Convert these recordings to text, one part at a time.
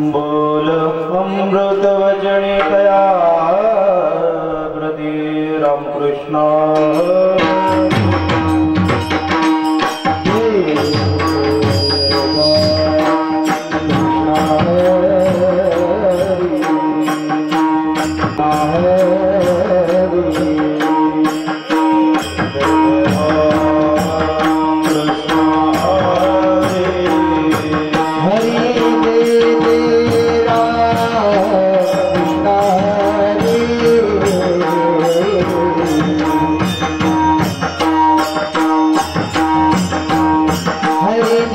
बोल अमृत वचने कया प्रति रामकृष्ण Hare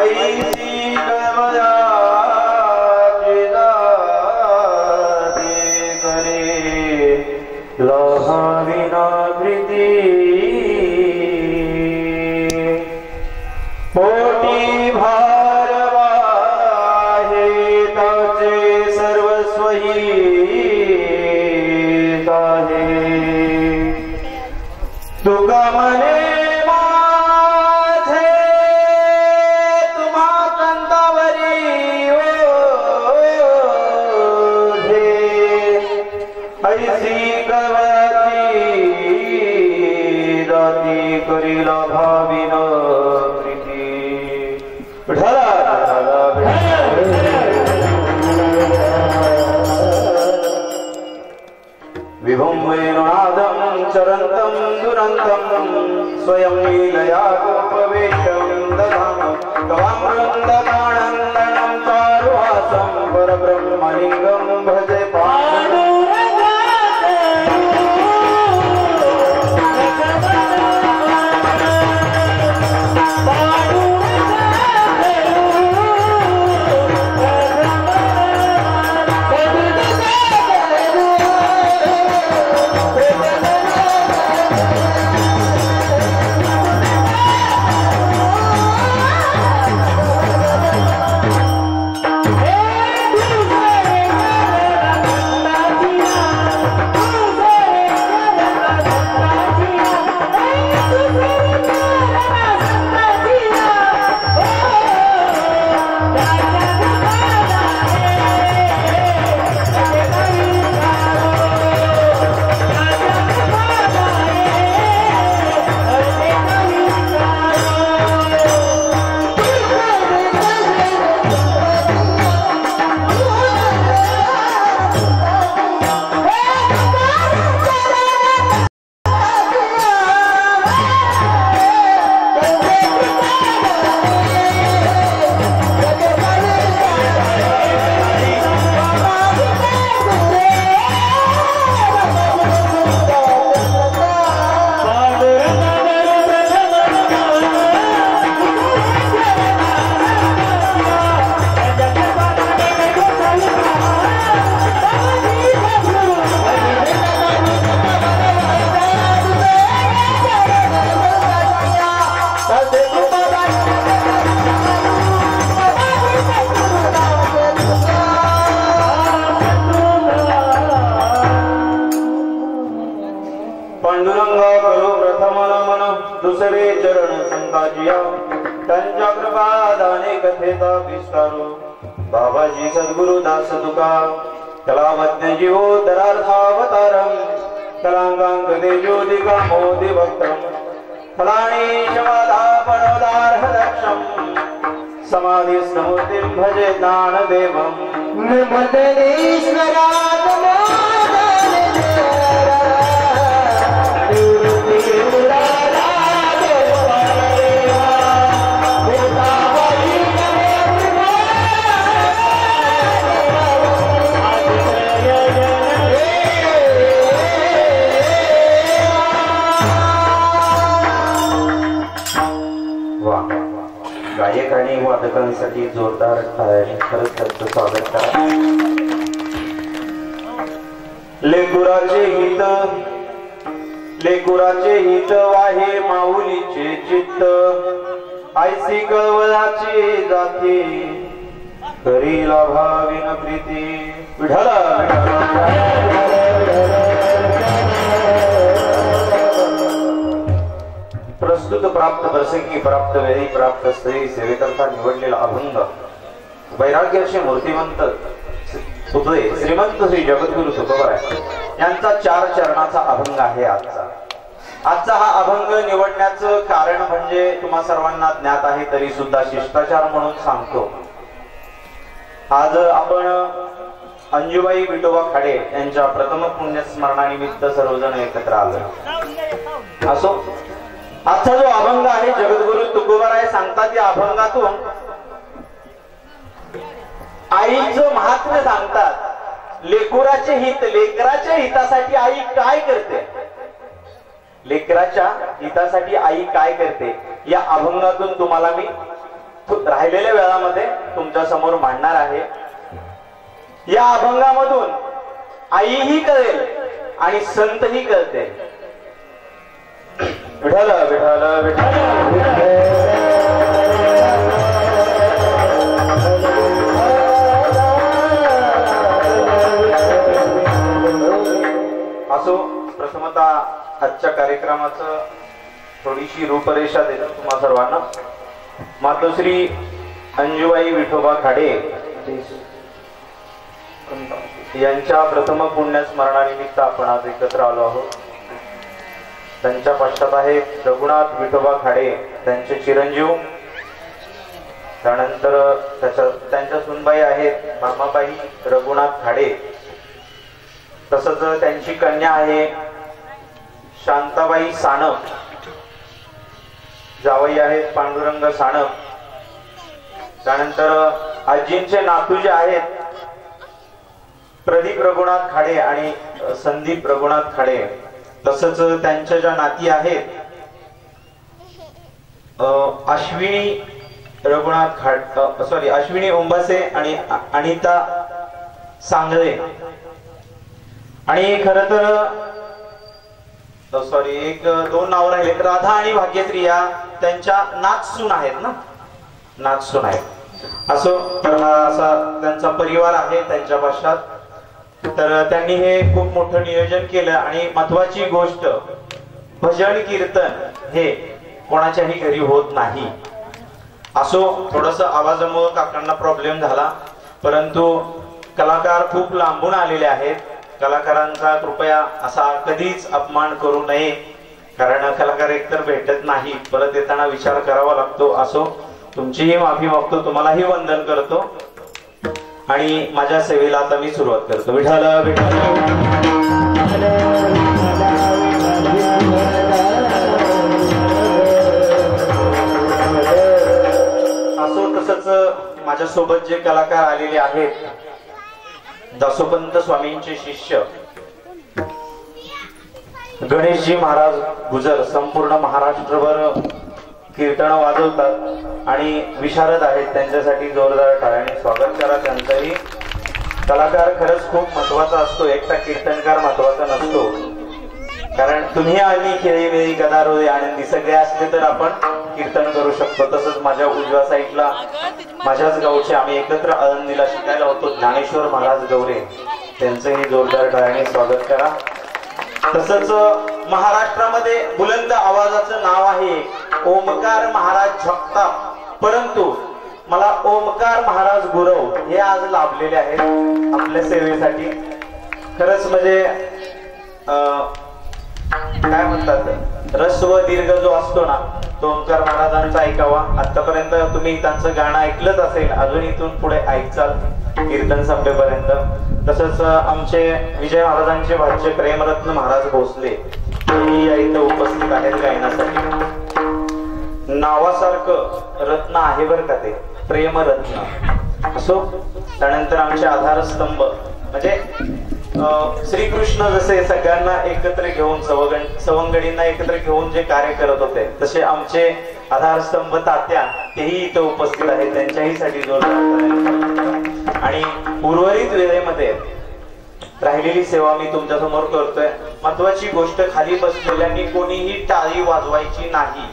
ऐसी कवयाची जाती करे लहाविना प्रीती पोटी भारवाहे ताचे सर्वस्वही आहे तुका मने करीला भाविन प्रीती विभुं वेणुनादं चरन्तं दुरन्तं स्वयं लीलया गोपवेशं दधानं कवामृन्दकानन्दनं चारुहासं परब्रह्मलिङ्गं भजे पांडुरंगा करो प्रथम नमन दुसरे चरण संताजिया त्यांच्या कृपादाने कथेचा विस्तारू बाबाजी सद्गुरु दास तुका कलावज्ञ जीवो दरार्थावतारम कलांगांक देजोदिका मोदी भक्तम फलाणी शवाधा पणोदार्हदक्षम समाधि समूर्तिं भजे ज्ञानदेवम निमतेश्वरा गायक आणि वादकांसाठी जोरदार टाळ्यांनी खरंच त्यांचं स्वागत करा. लेकुराचे हित वाहे माऊलीचे चित्त ऐसी कळवळाची जाती करीला भाविन प्रीती विठला प्रस्तुत प्राप्त प्रसंगी प्राप्त वेळी प्राप्त स्त्री सेवेकरता निवडलेला अभंग वैराग्याचे मूर्तिमंत पुतळे श्रीमंत श्री जगद्गुरु तुकोबराय यांचा 4 चरणाचा अभंग आहे. आजचा हा अभंग निवडण्याचं कारण म्हणजे तुम्हा सर्वांना ज्ञात आहे तरी सुद्धा शिष्टाचार म्हणून सांगतो. आज आपण अंजुबाई विठोबा खाडे यांच्या प्रथम पुण्यस्मरणानिमित्त सर्वजण एकत्र आलो. असो, आजचा जो अभंग आहे जगद्गुरु तुकोबराय सांगतात या अभंगातून आईचं महात्म्य सांगतात. लेकराचे हित, लेकराच्या हितासाठी आई काय करते, लेकराच्या हितासाठी आई काय करते या अभंगातून तुम्हाला मी राहिलेल्या वेळामध्ये तुमच्या समोर मांडणार आहे। या अभंगामधून आईही कळेल आणि संतही कळते। विठ्ठल विठ्ठल विठ्ठल असो। प्रथमतः आजच्या कार्यक्रमाचं थोडीशी रूपरेषा देतो तुम्हा सर्वांना। मातोश्री अंजुबाई विठोबा खाडे यांच्या प्रथम पुण्यस्मरणानिमित्त आपण आज एकत्र आलो आहोत। त्यांच्या पश्चात आहेत रघुनाथ विठोबा खाडे, त्यांचे चिरंजीव। त्यानंतर त्यांच्या सुनबाई आहेत मामाबाई रघुनाथ खाडे। तसंच त्यांची कन्या आहे शांताबाई सानप, जावई आहेत पांडुरंग सानप। त्यानंतर आजींचे नातू जे आहेत प्रदीप रघुनाथ खाडे आणि संदीप रघुनाथ खाडे। तसंच त्यांच्या ज्या नाती आहेत अश्विनी रघुनाथ खाडे अश्विनी उंबासे आणि अनिता सांगळे। आणि खरं तर एक दोन नाव राहिले, राधा आणि भाग्यश्री या त्यांच्या नाथसून आहेत ना, नाथसून आहेत। असो तर हा असा त्यांचा परिवार आहे त्यांच्या पश्चात। तर त्यांनी हे खूप मोठं नियोजन केलं आणि महत्वाची गोष्ट भजन कीर्तन हे कोणाच्याही घरी होत नाही। असो थोडस आवाजामुळे काकांना प्रॉब्लेम झाला, परंतु कलाकार खूप लांबून आलेले आहेत। कलाकारांचा कृपया असा कधीच अपमान करू नये, कारण कलाकार एकतर भेटत नाही, परत येताना विचार करावा लागतो। असो तुमचीही माफी मागतो, तुम्हालाही वंदन करतो आणि माझ्या सेवेला आता मी सुरुवात करतो। विठ्ठल विठ्ठल असो। तसंच माझ्यासोबत जे कलाकार आलेले आहेत दासोपंत स्वामींचे शिष्य गणेशजी महाराज गुजर संपूर्ण महाराष्ट्रभर कीर्तन वाजवतात आणि विशारद आहेत, त्यांच्यासाठी जोरदार टाळ्यांनी स्वागत करा त्यांचंही। कलाकार खरंच खूप महत्वाचा असतो, एकटा कीर्तनकार महत्वाचा नसतो, कारण तुम्ही आणि खेळी वेळी गदारोळे आनंदी सगळे असले तर आपण कीर्तन करू शकतो। तसंच माझ्या उजव्या साईडला माझ्याच गावचे आम्ही एकत्र आळंदीला शिकायला होतो ज्ञानेश्वर महाराज गौरे, त्यांचंही जोरदार टाळ्यांनी स्वागत करा। तसंच महाराष्ट्रामध्ये बुलंद आवाजाचं नाव आहे ओमकार महाराज जगताप, परंतु मला ओमकार महाराज गुरव हे आज लाभलेले आहेत आपल्या सेवेसाठी। खरंच म्हणजे काय म्हणतात रस्व दीर्घ जो असतो ना तो ओमकार महाराजांचा ऐकावा। आतापर्यंत तुम्ही त्यांचं गाणं ऐकलंच असेल, अजून इथून पुढे ऐकचाल कीर्तन संपेपर्यंत। तसंच आमचे विजय महाराजांचे भाचे प्रेमरत्न महाराज भोसले हेही या इथं उपस्थित आहेत गायनासाठी। नावासारखं रत्न आहे बरं का ते, प्रेमरत्न। असो त्यानंतर आमचे आधारस्तंभ म्हणजे श्रीकृष्ण जसे सगळ्यांना एकत्र घेऊन सवंगडींना एकत्र घेऊन जे कार्य करत होते, तसे आमचे आधारस्तंभ तात्या तेही इथं उपस्थित आहेत, त्यांच्याही साठी जोरदार। आणि उर्वरित वेळेमध्ये राहिलेली सेवा मी तुमच्या समोर करतोय। महत्वाची गोष्ट खाली बसलेल्यांनी कोणीही टाळी वाजवायची नाही।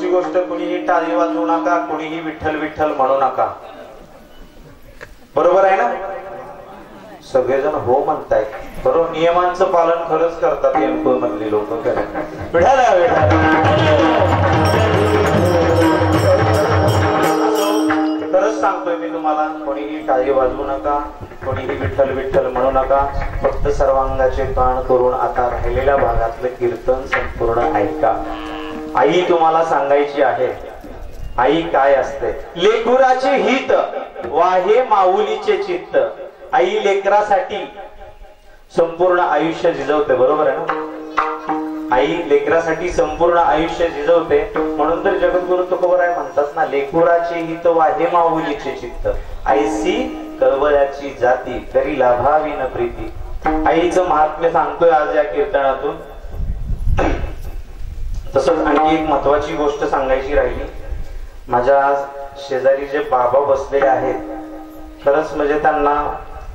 गोष्ट कुणीही टाळी वाजवू नका, कुणीही विठ्ठल विठ्ठल म्हणू नका, बरोबर आहे ना? सगळेजण हो म्हणताय, बरोबर नियमांचं पालन खरंच करतात एमपी मधली लोक। खरंच सांगतोय मी तुम्हाला, कोणीही टाळी वाजवू नका, कोणीही विठ्ठल विठ्ठल म्हणू नका। फक्त सर्वांगाचे कान करून आता राहिलेल्या भागातलं कीर्तन संपूर्ण ऐका। आई तुम्हाला सांगायची आहे, आई काय असते। लेकराचे हित वाहे माऊलीचे चित्त। आई लेकरासाठी संपूर्ण आयुष्य झिजवते, बरोबर आहे ना? आई लेकरासाठी संपूर्ण आयुष्य झिजवते. म्हणून तर जगद्गुरु तुकोबराय म्हणतात ना, लेकुराचे हित वाहे माऊलीचे चित्त, ऐसी कळवळ्याची जाती तरी लाभावी न प्रीती. आईचं महात्म्य सांगतोय आज या कीर्तनातून. तसंच आणखी एक महत्वाची गोष्ट सांगायची राहिली. माझ्या शेजारी जे बाबा बसलेले आहेत, खरंच म्हणजे त्यांना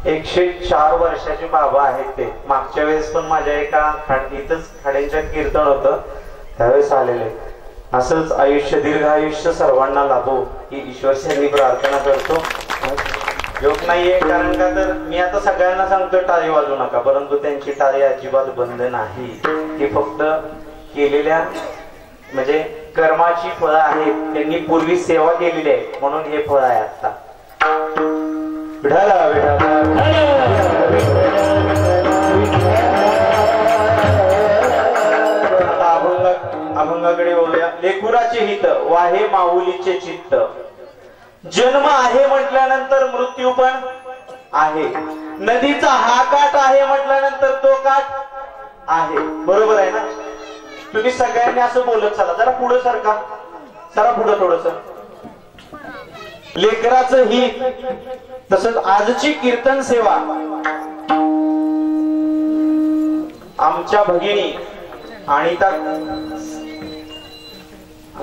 104 वर्षाचे बाबा आहेत ते. मागच्या वेळेस पण माझ्या एका इथंच खाड्यांच्या कीर्तन होतं त्यावेळेस आलेले. असंच आयुष्य दीर्घ आयुष्य सर्वांना लाभो ही ईश्वरचरणी प्रार्थना करतो. योग नाहीये, कारण का तर मी आता सगळ्यांना सांगतो टाळी वाजवू नका, परंतु त्यांची टाळी अजिबात बंद नाही. ती फक्त केलेल्या म्हणजे कर्माची फळं आहेत, त्यांनी पूर्वी सेवा केलेली आहे म्हणून हे फळ आहे. आता विठाला विठाला अभंगाकडे बोलूया. लेकुराचे हित वाहे माऊलीचे चित्त. जन्म आहे म्हटल्यानंतर मृत्यू पण आहे. नदीचा हा काठ आहे म्हटल्यानंतर तो काठ आहे, बरोबर आहे ना? तुम्ही सगळ्यांनी असं बोलत चला. जरा पुढे सरका, जरा पुढे थोडस. लेकराचं हित. तसंच आजची कीर्तन सेवा आमच्या भगिनी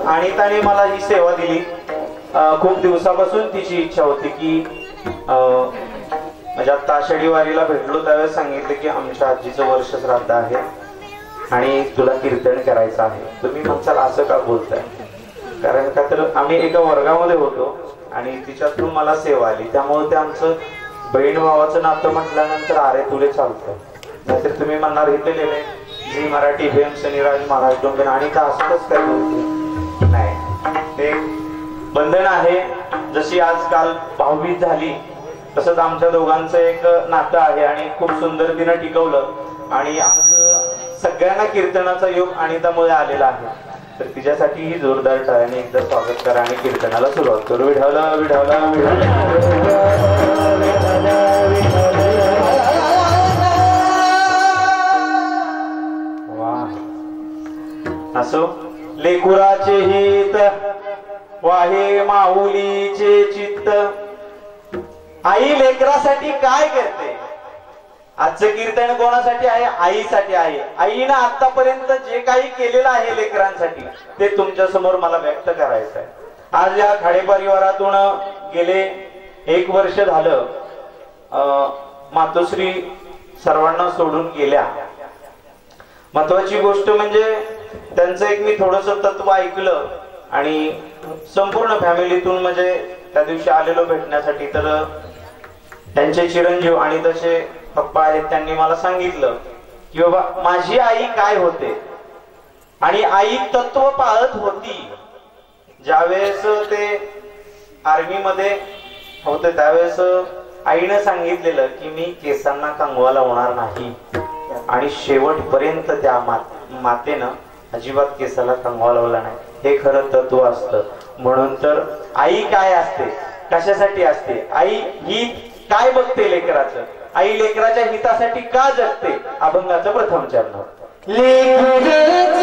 अनिताने मला ही सेवा दिली. खूप दिवसापासून तिची इच्छा होती की म्हणजे आता आषाढी वारीला भेटलो त्यावेळेस सांगितलं की आमच्या आजीचं वर्ष श्राद्ध आहे आणि तुला कीर्तन करायचं आहे. तुम्ही म्हणसाल असं का बोलताय? कारण का तर आम्ही एका वर्गामध्ये होतो आणि तिच्यातून मला सेवा आली, त्यामुळे ते आमचं बहीण भावाचं नातं म्हटल्यानंतर आरे तुले चालतं. नाहीतर तुम्ही म्हणणार इथे लिहिले जी मराठी भेम शनिराज महाराज डोंगर आणि का असंच काय बोलतो? नाही, ते बंधन आहे. जशी आजकाल भाऊबीज झाली तसंच आमच्या दोघांचं एक नातं आहे आणि खूप सुंदर तिनं टिकवलं. आणि आज सगळ्यांना कीर्तनाचा योग अनितामुळे आलेला आहे. तर तिच्यासाठी ही जोरदार टाळ्याने एकदा स्वागत करा आणि कीर्तनाला सुरुवात करू. विढावला विढावला वा. असो लेकुराचे हित वाहे माऊलीचे चित्त. आई लेकरासाठी काय करते? आजचं कीर्तन कोणासाठी आहे? आईसाठी आहे. आईनं आतापर्यंत जे काही केलेलं आहे लेकरांसाठी ते तुमच्या समोर मला व्यक्त करायचं आहे. आज या खाडे परिवारातून गेले 1 वर्ष झालं मातोश्री सर्वांना सोडून गेल्या. महत्वाची गोष्ट म्हणजे त्यांचं एक मी थोडस तत्व ऐकलं आणि संपूर्ण फॅमिलीतून म्हणजे त्या दिवशी आलेलो भेटण्यासाठी. तर त्यांचे चिरंजीव आणि तसे पप्पा आहेत, त्यांनी मला सांगितलं की बाबा माझी आई काय होते आणि आई तत्व पाळत होती. ज्यावेळेस ते आर्मी मध्ये होते त्यावेळेस आईनं सांगितलेलं की मी केसांना कंगवा लावणार नाही आणि शेवटपर्यंत त्या मातेनं अजिबात केसाला कंगवा लावला नाही. हे खरं तत्व असतं. म्हणून तर आई काय असते, कशासाठी असते? आई ही काय बघते लेकराचं? आई लेकराच्या हितासाठी का जगते? अभंगाचं प्रथम चरण. Yeah.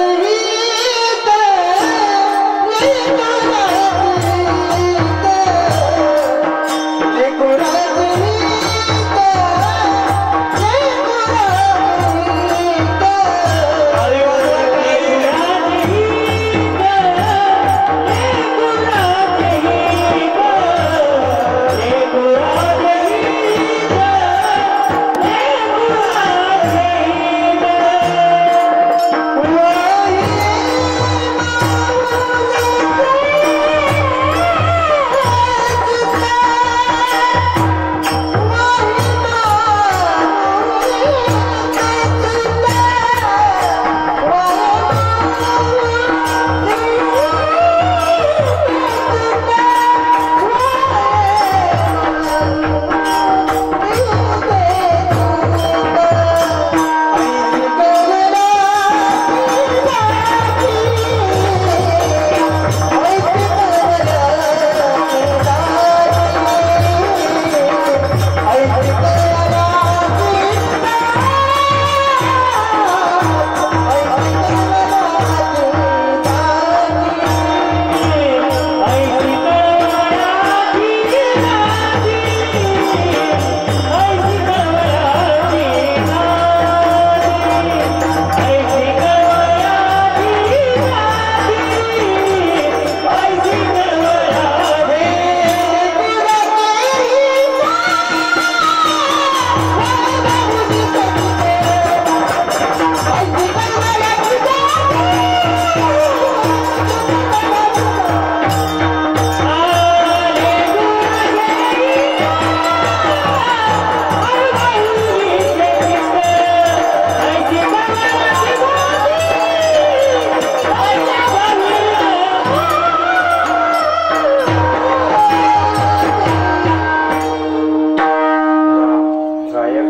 गायक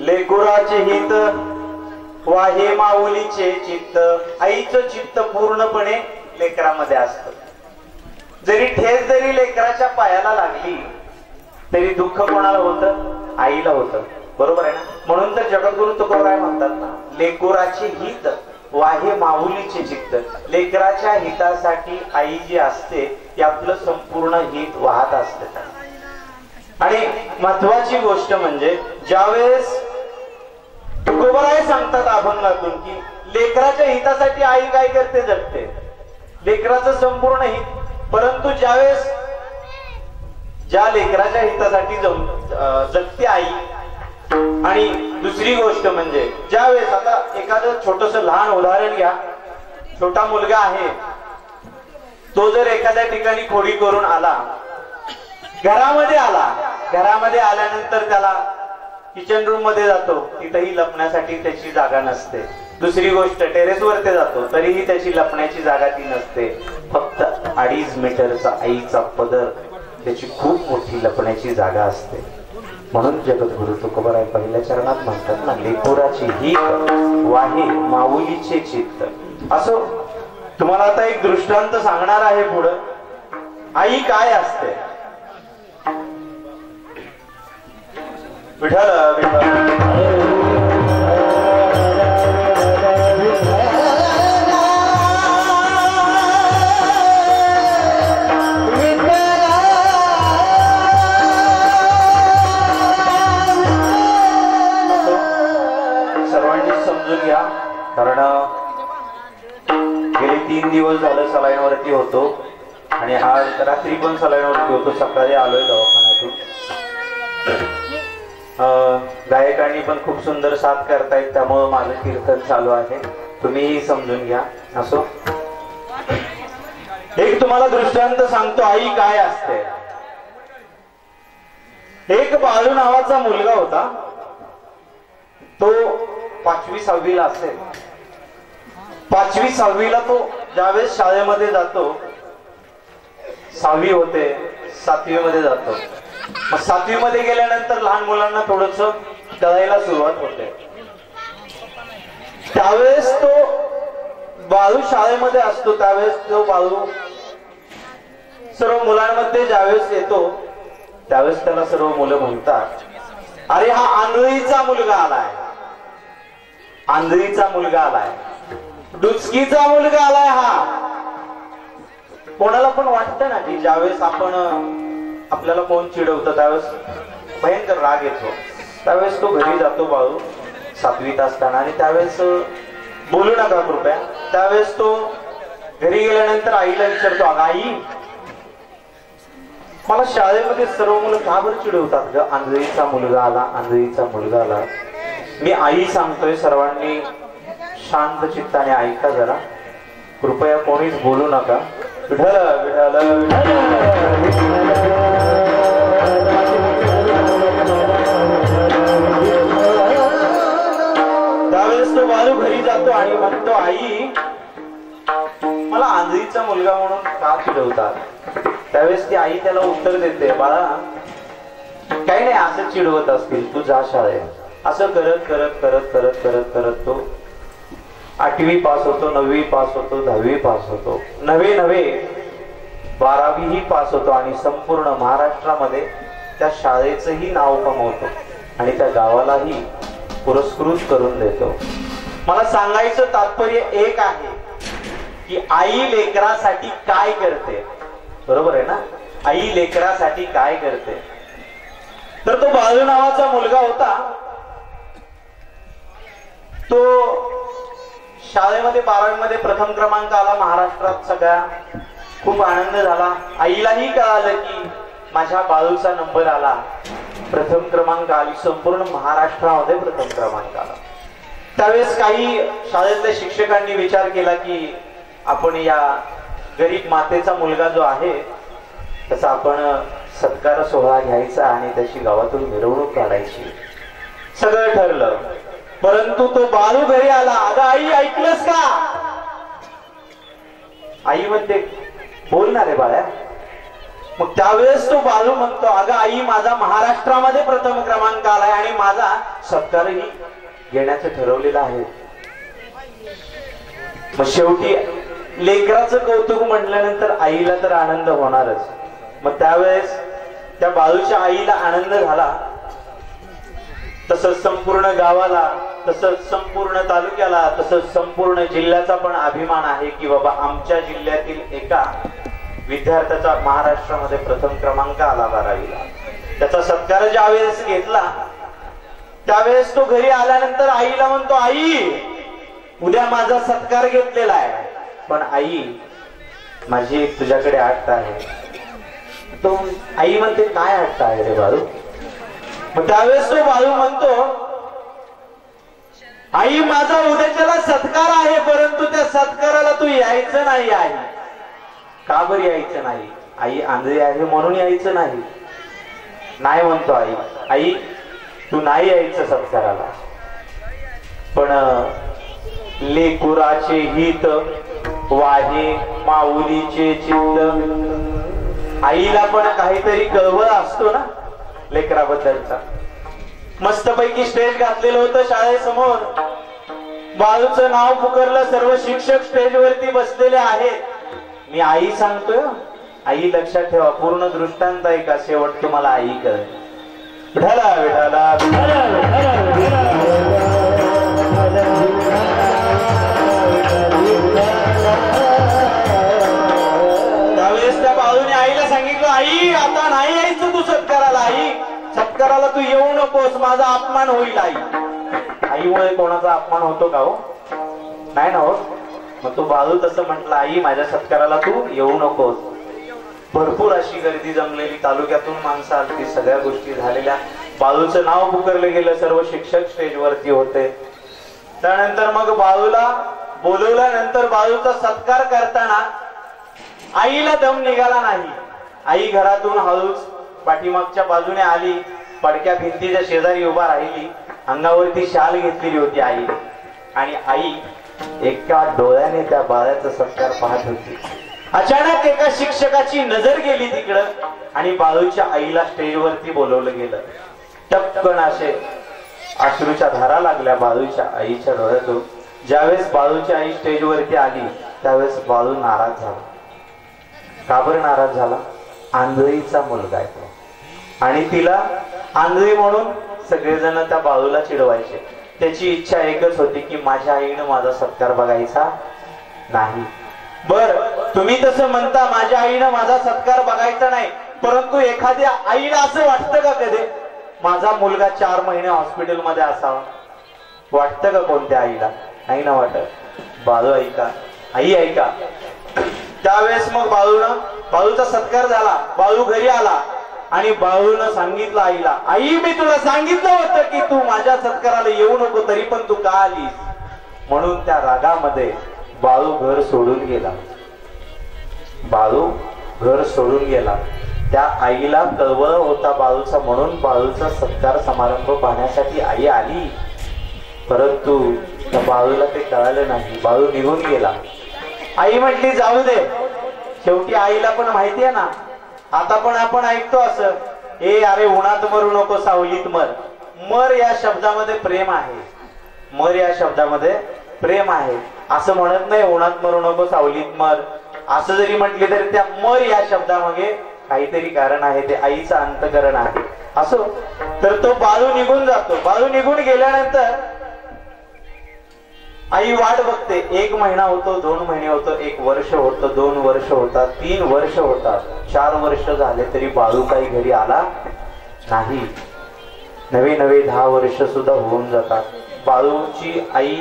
लेकुराचे हित वाहे माऊलीचे चित्त. आईचं चित्त पूर्णपणे लेकरामध्ये असतं. जरी ठेस जरी लेकराच्या पायाला लागली तरी दुःख कोणाला होतं? आईला होतं. बरोबर आहे ना? म्हणून तर जगद्गुरु तुकोबाराय म्हणतात ना, लेकुराचे हित वाहे माऊलीचे चित्त. लेकराच्या हितासाठी आई जी असते ती आपलं संपूर्ण हित वाहत असते. आणि महत्वाची गोष्ट म्हणजे ज्यावेळेस तुकोबाराय सांगतात अभंगातून की लेकराच्या हितासाठी आई काय करते? जगते. लेकराचं संपूर्ण हित. परंतु ज्यावेळेस ज्या लेकराच्या हितासाठी जगते आई, आणि दुसरी गोष्ट म्हणजे ज्यावेळेस आता एखादं छोटस लहान उदाहरण घ्या. छोटा मुलगा आहे, तो जर एखाद्या ठिकाणी खोडी करून आला, घरामध्ये आल्यानंतर त्याला किचन रूम मध्ये जातो, तिथेही लपण्यासाठी त्याची जागा नसते. दुसरी गोष्ट टेरेसवर ते जातो, तरीही त्याची लपण्याची जागा ती नसते. फक्त 2.5 मीटरचा आईचा पदर त्याची खूप मोठी लपण्याची जागा असते. म्हणून जगद्गुरु तुकोबाराय पहिल्या चरणात म्हणतात ना, लेकुराची हित वाहे माऊलीचे चित्त. असो तुम्हाला आता एक दृष्टांत सांगणार आहे पुढं. आई काय असते? विठ्ठल कारण गेले 3 दिवस झालं सलाईन वरती होतो आणि आज रात्री पण सलाईन वरती होतो. सकाळी आलोय दवाखान्यातून. गायकांनी पण खूप सुंदर साथ करतायत, त्यामुळे माझं कीर्तन चालू आहे. तुम्हीही समजून घ्या. असो एक तुम्हाला दृष्टांत सांगतो, आई काय असते. एक बाळू नावाचा मुलगा होता. तो 5वी-6वी ला असेल. 5वी-6वी ला तो ज्यावेळेस शाळेमध्ये जातो, 6वी होते, 7वी मध्ये जातो. मग 7वी मध्ये गेल्यानंतर लहान मुलांना थोडस कळायला सुरुवात होते. त्यावेळेस तो बाळू शाळेमध्ये असतो. त्यावेळेस तो बाळू सर्व मुलांमध्ये ज्यावेळेस येतो त्यावेळेस त्याला सर्व मुलं म्हणतात, अरे हा आंधळीचा मुलगा आलाय, आंधळीचा मुलगा आलाय, डुचकीचा मुलगा आलाय. हा कोणाला पण वाटतं ना की ज्यावेळेस आपल्याला कोण चिडवतं त्यावेळेस भयंकर राग येतो. त्यावेळेस तो घरी जातो बाळू 7वीत असताना, आणि त्यावेळेस बोलू नका कृपया. त्यावेळेस तो घरी गेल्यानंतर आईला विचारतो, अगं आई, मला शाळेमध्ये सर्व मुलं का बरं चिडवतात ग? आंधळीचा मुलगा आला, आंधळीचा मुलगा आला. मी आई सांगतोय, सर्वांनी शांत चित्ताने ऐका जरा, कृपया कोणीच बोलू नका. विठ्ठल विठ्ठल त्यावेळेस तो बाळू घरी जातो आणि म्हणतो, आई मला आंधळीचा मुलगा म्हणून का चिडवतात? त्यावेळेस ती आई त्याला उत्तर देते, बाळा काही नाही, असं चिडवत असतील, तू जा शाळेत. असं करत करत करत करत करत करत तो 8वी पास होतो, 9वी पास होतो, 10वी पास होतो, नवे 12वी पास होतो, आणि संपूर्ण महाराष्ट्रामध्ये त्या शाळेचंही नाव कमवतो आणि त्या गावालाही पुरस्कृत करून देतो. मला सांगायचं तात्पर्य एक आहे की आई लेकरासाठी काय करते. बरोबर आहे ना? आई लेकरासाठी काय करते. तर तो बाळू नावाचा मुलगा होता. तो शाळेमध्ये 12वी मध्ये प्रथम क्रमांक आला महाराष्ट्रात. सगळ्या खूप आनंद झाला. आईलाही कळालं की माझ्या बाळूचा नंबर आला, प्रथम क्रमांक आली, संपूर्ण महाराष्ट्रामध्ये प्रथम क्रमांक आला. त्यावेळेस काही शाळेतल्या शिक्षकांनी विचार केला की आपण या गरीब मातेचा मुलगा जो आहे त्याचा आपण सत्कार सोहळा घ्यायचा आणि त्याची गावातून मिरवणूक काढायची. सगळं ठरलं. परंतु तो बाळू घरी आला. अगं आई, ऐकलंस का? आई म्हणते, बोल ना रे बाळ्या. मग त्यावेळेस तो बाळू म्हणतो, अगं आई, माझा महाराष्ट्रामध्ये प्रथम क्रमांक आलाय आणि माझा सत्कारही घेण्याचं ठरवलेलं आहे. मग शेवटी लेकराचं कौतुक म्हटल्यानंतर आईला तर आनंद होणारच. मग त्यावेळेस त्या बाळूच्या आईला आनंद झाला, तसंच संपूर्ण गावाला, तसंच संपूर्ण तालुक्याला, तसंच संपूर्ण जिल्ह्याचा पण अभिमान आहे की बाबा आमच्या जिल्ह्यातील एका विद्यार्थ्याचा महाराष्ट्रामध्ये प्रथम क्रमांक आला 12वीला. त्याचा सत्कार ज्यावेळेस घेतला त्यावेळेस तो घरी आल्यानंतर आईला म्हणतो, आई, उद्या माझा सत्कार घेतलेला आहे, पण आई, माझी एक तुझ्याकडे आठ आहे. तो आई म्हणते, काय आठ आहे रे बाळू? मग त्यावेळेस तो बाळू म्हणतो, आई, माझा उद्याच्याला सत्कार आहे, परंतु त्या सत्काराला तू यायचं नाही आई. का बरं यायचं नाही? आई आंधळी आहे म्हणून यायचं नाही? नाही म्हणतो आई. आई, तू नाही यायचं सत्काराला, पण लेकुराचे हित वाहे माऊलीचे चित्त. आईला पण काहीतरी कळवळ असतो ना लेकराबद्दलचा. मस्तपैकी स्टेज घातलेलं होतं शाळेसमोर. बाळूचं नाव पुकारलं, सर्व शिक्षक स्टेजवरती बसलेले आहेत. मी आई सांगतोय, आई लक्षात ठेवा, पूर्ण दृष्टांत आहे का, शेवट तुम्हाला आई कळेल. विठाला विठाला त्यावेळेस त्या बाळूने आईला सांगितलं, आई, आता नाही यायचं तू सत्काराला. आई, सत्काराला तू येऊ नकोस, माझा अपमान होईल. आई, आईमुळे कोणाचा अपमान होतो का हो? नाही ना हो. मग तो बाळू तसं म्हटलं, आई, माझ्या सत्काराला तू येऊ नकोस. भरपूर अशी गर्दी जमलेली, तालुक्यातून माणसं आली, सगळ्या गोष्टी झालेल्या. बाळूचं नाव पुकारलं गेलं, सर्व शिक्षक स्टेजवरती होते. त्यानंतर मग बाळूला बोलवल्यानंतर बाळूचा सत्कार करताना आईला दम निघाला नाही. आई घरातून हळूच पाठीमागच्या बाजूने आली, पडक्या भिंतीच्या शेजारी उभा राहिली. अंगावरती शाल घेतलेली होती आई, आणि आई एका डोळ्याने त्या बाळाचा सत्कार पाहत होती. अचानक एका शिक्षकाची नजर गेली तिकडं आणि बाळूच्या आईला स्टेजवरती बोलवलं गेलं. टपकन असे अश्रूच्या धारा लागल्या बाळूच्या आईच्या डोळ्यातून. ज्यावेळेस बाळूची आई स्टेजवरती आली त्यावेळेस बाळू नाराज झाला. का बरं नाराज झाला? आंधळीचा मुलगा आहे तो, आणि तिला आंधळी म्हणून सगळेजण त्या बाळूला चिडवायचे. त्याची इच्छा एकच होती की माझ्या आईनं माझा सत्कार बघायचा नाही. बर, तुम्ही तसं म्हणता माझ्या आईनं माझा सत्कार बघायचा नाही, परंतु एखाद्या आईला असं वाटतं का कधी माझा मुलगा 4 महिने हॉस्पिटलमध्ये असावा? वाटतं का कोणत्या आईला? नाही ना वाटत. बाळू ऐका, आई ऐका. त्यावेळेस मग बाळूचा सत्कार झाला. बाळू घरी आला आणि बाळूनं सांगितलं आईला, आई, मी तुला सांगितलं होतं की तू माझ्या सत्काराला येऊ नको, तरी पण तू का आलीस? म्हणून त्या रागामध्ये बाळू घर सोडून गेला. बाळू घर सोडून गेला. त्या आईला कळवळ होता बाळूचा, म्हणून बाळूचा सत्कार समारंभ पाहण्यासाठी आई आली, परंतु त्या बाळूला ते कळालं नाही. बाळू निघून गेला. आई म्हटली, जाऊ दे. शेवटी आईला पण माहिती आहे ना, आता पण आपण ऐकतो असं, ए अरे उन्हात मरू नको, सावलीत मर. मर या शब्दामध्ये प्रेम आहे. मर या शब्दामध्ये प्रेम आहे. असं म्हणत नाही उन्हात मरू नको, सावलीत मर. असं जरी म्हटले तरी त्या मर या शब्दामागे काहीतरी कारण आहे, ते आईचं अंतकरण आहे. असो, तर तो बाळू निघून जातो. बाळू निघून गेल्यानंतर आई वाट बघते. 1 महिना होतो, 2 महिने होतो, 1 वर्ष होतं, 2 वर्ष होतात, 3 वर्ष होतात, 4 वर्ष झाले तरी बाळू काही घरी आला नाही. नवे 10 वर्ष सुद्धा होऊन जातात. बाळूची आई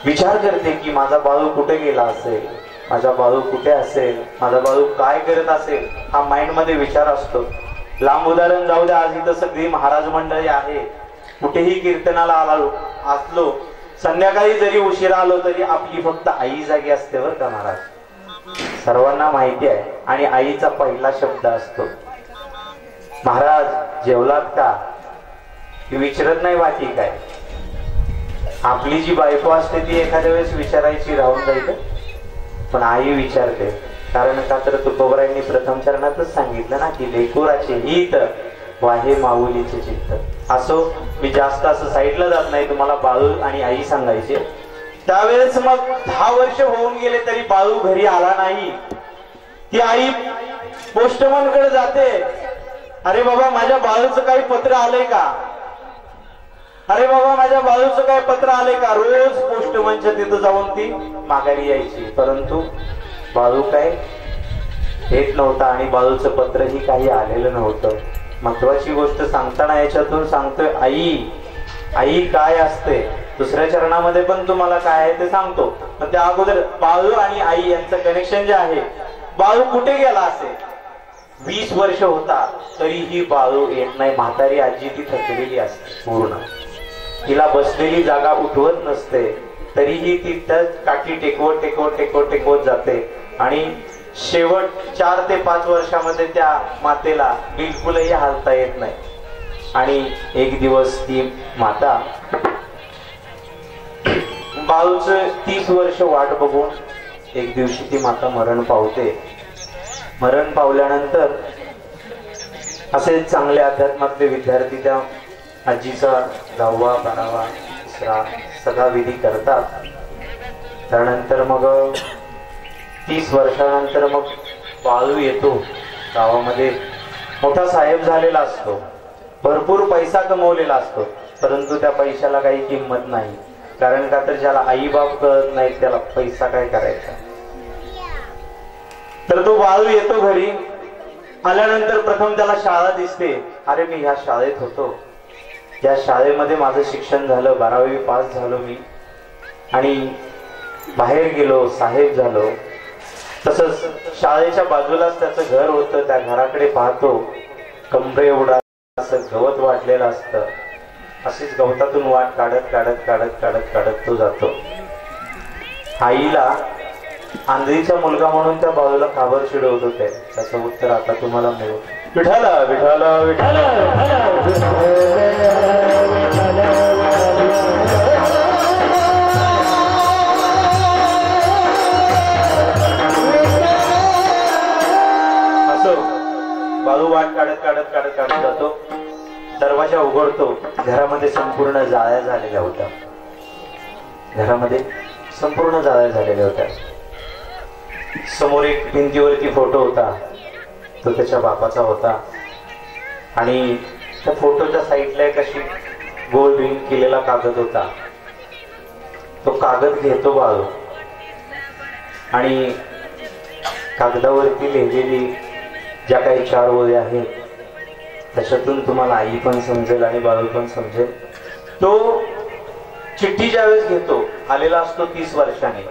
विचार करते की माझा बाळू कुठे गेला असेल, माझा बाळू कुठे असेल, माझा बाळू काय करत असेल, हा माइंड मध्ये विचार असतो. लांब उदाहरण जाऊ द्या, आज इथं सगळी महाराज मंडळी आहे. कुठेही कीर्तनाला असलो, संध्याकाळी जरी उशिरा आलो तरी आपली फक्त आई जागी असते बरं का महाराज, सर्वांना माहिती आहे. आणि आईचा पहिला शब्द असतो, महाराज जेवलात का? विचारत नाही बाकी काय. आपली जी बायको असते ती एखाद्या वेळेस विचारायची राहून जाईल, पण आई विचारते, कारण का तर तुकोबरायांनी प्रथम चरणातच सांगितलं ना की लेकुराचे हित वाहे माऊलीचे चित्त. असो, मी जास्त असं साईडला जात नाही. तुम्हाला बाळू आणि आई सांगायचे. त्यावेळेस मग 10 वर्ष होऊन गेले तरी बाळू घरी आला नाही. ती आई पोस्टमन कडे जाते. अरे बाबा, माझ्या बाळूचं काही पत्र आलंय का? अरे बाबा, माझ्या बाळूचं काही पत्र आलंय का? रोज पोस्टमनच्या तिथं जाऊन ती माघारी यायची. परंतु बाळू काय येत नव्हता आणि बाळूचं पत्रही काही आलेलं नव्हतं. महत्वाची गोष्ट सांगताना याच्यातून सांगतोय आई काय असते. दुसऱ्या चरणामध्ये पण तुम्हाला काय आहे ते सांगतो, पण त्या अगोदर बाळू आणि आई यांचं कनेक्शन जे आहे. बाळू कुठे गेला असेल? 20 वर्ष होता तरीही बाळू येत नाही. म्हातारी आजी ती थकलेली असते पूर्ण. तिला बसलेली जागा उठवत नसते, तरीही ती त्या काठी टेकवत टेकवत टेकवत टेकवत जाते. आणि शेवट 4 ते 5 वर्षामध्ये त्या मातेला बिलकुलही हालता येत नाही. आणि एक दिवस ती माता बाळूचं 30 वर्ष वाट बघून एक दिवशी ती माता मरण पावते. मरण पावल्यानंतर असे चांगले अध्यात्मातले विद्यार्थी त्या आजीचा 10वा 12वा 3रा सगळा विधी करतात. त्यानंतर मग 30 वर्षानंतर मग बाळू येतो. गावामध्ये मोठा साहेब झालेला असतो, भरपूर पैसा कमवलेला असतो, परंतु त्या पैशाला काही किंमत नाही. कारण का तर ज्याला आई बाप कळत नाही त्याला पैसा काय करायचा. तर तो बाळू येतो घरी. आल्यानंतर प्रथम त्याला शाळा दिसते. अरे, मी ह्या शाळेत होतो, या शाळेमध्ये माझं शिक्षण झालं, 12वी पास झालो मी आणि बाहेर गेलो, साहेब झालो. तसंच शाळेच्या बाजूलाच त्याचं घर होतं. त्या घराकडे पाहतो, कमरे एवढा असं गवत वाढलेलं असतं. अशीच गवतातून वाट काढत काढत काढत काढत काढत तो जातो. आईला आंधळीचा मुलगा म्हणून त्या बाळूला का बरं चिडवत होते, त्याचं उत्तर आता तुम्हाला मिळेल. विठ्ठल विठ्ठल विठ्ठल असो. बाळू वाट काढत काढत काढत काढत जातो. दरवाजा उघडतो. घरामध्ये संपूर्ण जाळ्या झालेल्या होत्या. घरामध्ये संपूर्ण जाळ्या झालेल्या होत्या. समोर एक भिंतीवरती फोटो होता. तो त्याच्या बापाचा होता आणि त्या फोटोच्या साईडला एक अशी गोल रिंग केलेला कागद होता. तो कागद घेतो बाळू आणि कागदावरती लिहिलेली ज्या काही 4 ओळी आहेत त्याच्यातून तुम्हाला आई पण समजेल आणि बाळू पण समजेल. तो चिठ्ठी ज्यावेळेस घेतो, आलेला असतो 30 वर्षांनी.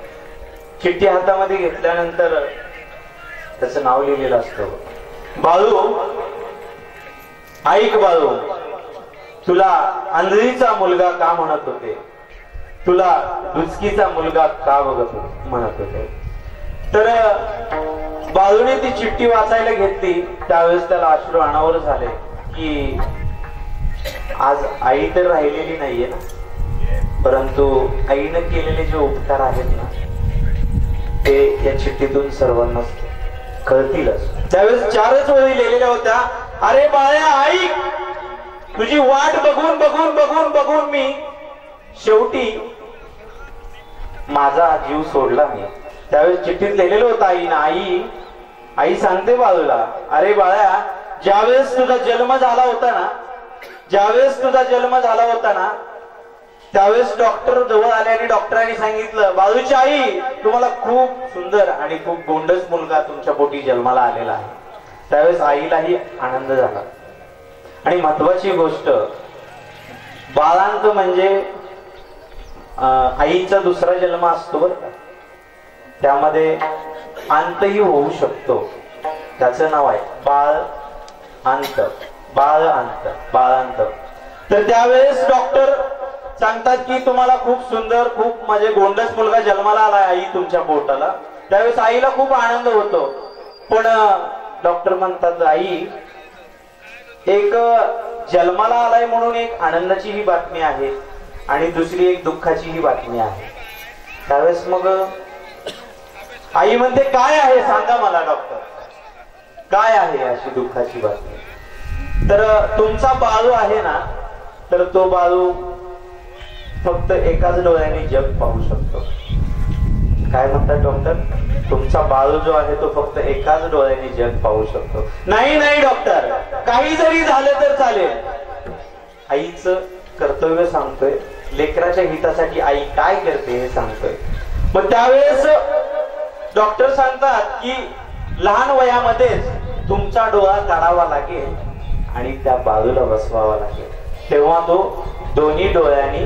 चिठ्ठी हातामध्ये घेतल्यानंतर त्याचं नाव लिहिलेलं असतं. बाळू, ऐक बाळू, तुला आंधळीचा मुलगा का म्हणत होते, तुला डुचकीचा मुलगा का बघत म्हणत होते. तर बाळूने ती चिठ्ठी वाचायला घेतली. त्यावेळेस त्याला अश्रू अनावर झाले की आज आई तर राहिलेली नाहीये ना, परंतु आईनं केलेले जे उपकार आहेत ना ते या चिठ्ठीतून सर्वांना कळतीलच. त्यावेळेस 4च ओळी लिहिलेल्या होत्या. अरे बाळ्या ऐक, तुझी वाट बघून बघून बघून बघून मी शेवटी माझा जीव सोडला मी. त्यावेळेस चिठ्ठीत लिहिलेलं होतं आईनं. आई सांगते बाळूला, अरे बाळ्या, ज्यावेळेस तुझा जन्म झाला होता ना त्यावेळेस डॉक्टर जवळ आले आणि डॉक्टरांनी सांगितलं, बाळूची आई, तुम्हाला खूप सुंदर आणि खूप गोंडस मुलगा तुमच्या पोटी जन्माला आलेला आहे. त्यावेळेस आईलाही आनंद झाला. आणि महत्वाची गोष्ट, बाळांत म्हणजे आईचा दुसरा जन्म असतो बरं का, त्यामध्ये अंतही होऊ शकतो. त्याचं नाव आहे बाळांत. तर त्यावेळेस डॉक्टर सांगतात की तुम्हाला खूप सुंदर, खूप म्हणजे गोंडस मुलगा जन्माला आलाय आई तुमच्या पोटाला. त्यावेळेस आईला खूप आनंद होतो. पण डॉक्टर म्हणतात, आई, एक जन्माला आलाय म्हणून एक आनंदाची ही बातमी आहे आणि दुसरी एक दुःखाची ही बातमी आहे. त्यावेळेस मग आई म्हणते काय आहे सांगा मला डॉक्टर, काय आहे अशी दुःखाची बातमी. तर तुमचा बाळू आहे ना, तर तो बाळू फक्त एकाच डोळ्याने जग पाहू शकतो. काय म्हणतात डॉक्टर, तुमचा बाळू जो आहे तो फक्त एकाच डोळ्याने जग पाहू शकतो. नाही नाही डॉक्टर, काही जरी झालं तर चालेल. आईचं कर्तव्य सांगतोय, लेकराच्या हितासाठी आई काय करते हे सांगतोय. मग त्यावेळेस डॉक्टर सांगतात की लहान वयामध्येच तुमचा डोळा काढावा लागेल आणि त्या बाजूला बसवावा लागेल, तेव्हा तो दोन्ही डोळ्यांनी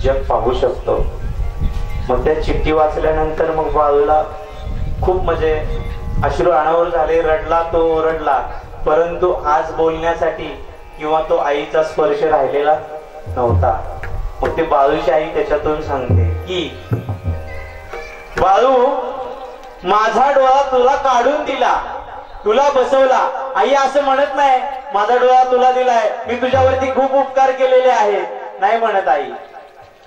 जग पाहू शकतो. मग त्या चिठ्ठी वाचल्यानंतर मग बाळूला खूप म्हणजे अश्रू अनावर झाले, रडला तो रडला, परंतु आज बोलण्यासाठी किंवा तो आईचा स्पर्श राहिलेला नव्हता. मग ते बाळूची आई त्याच्यातून सांगते की बाळू, माझा डोळा तुला काढून दिला, तुला बसवला. आई असं म्हणत नाही माझा डोळा तुला दिलाय, मी तुझ्यावरती खूप उपकार केलेले आहेत, नाही म्हणत आई.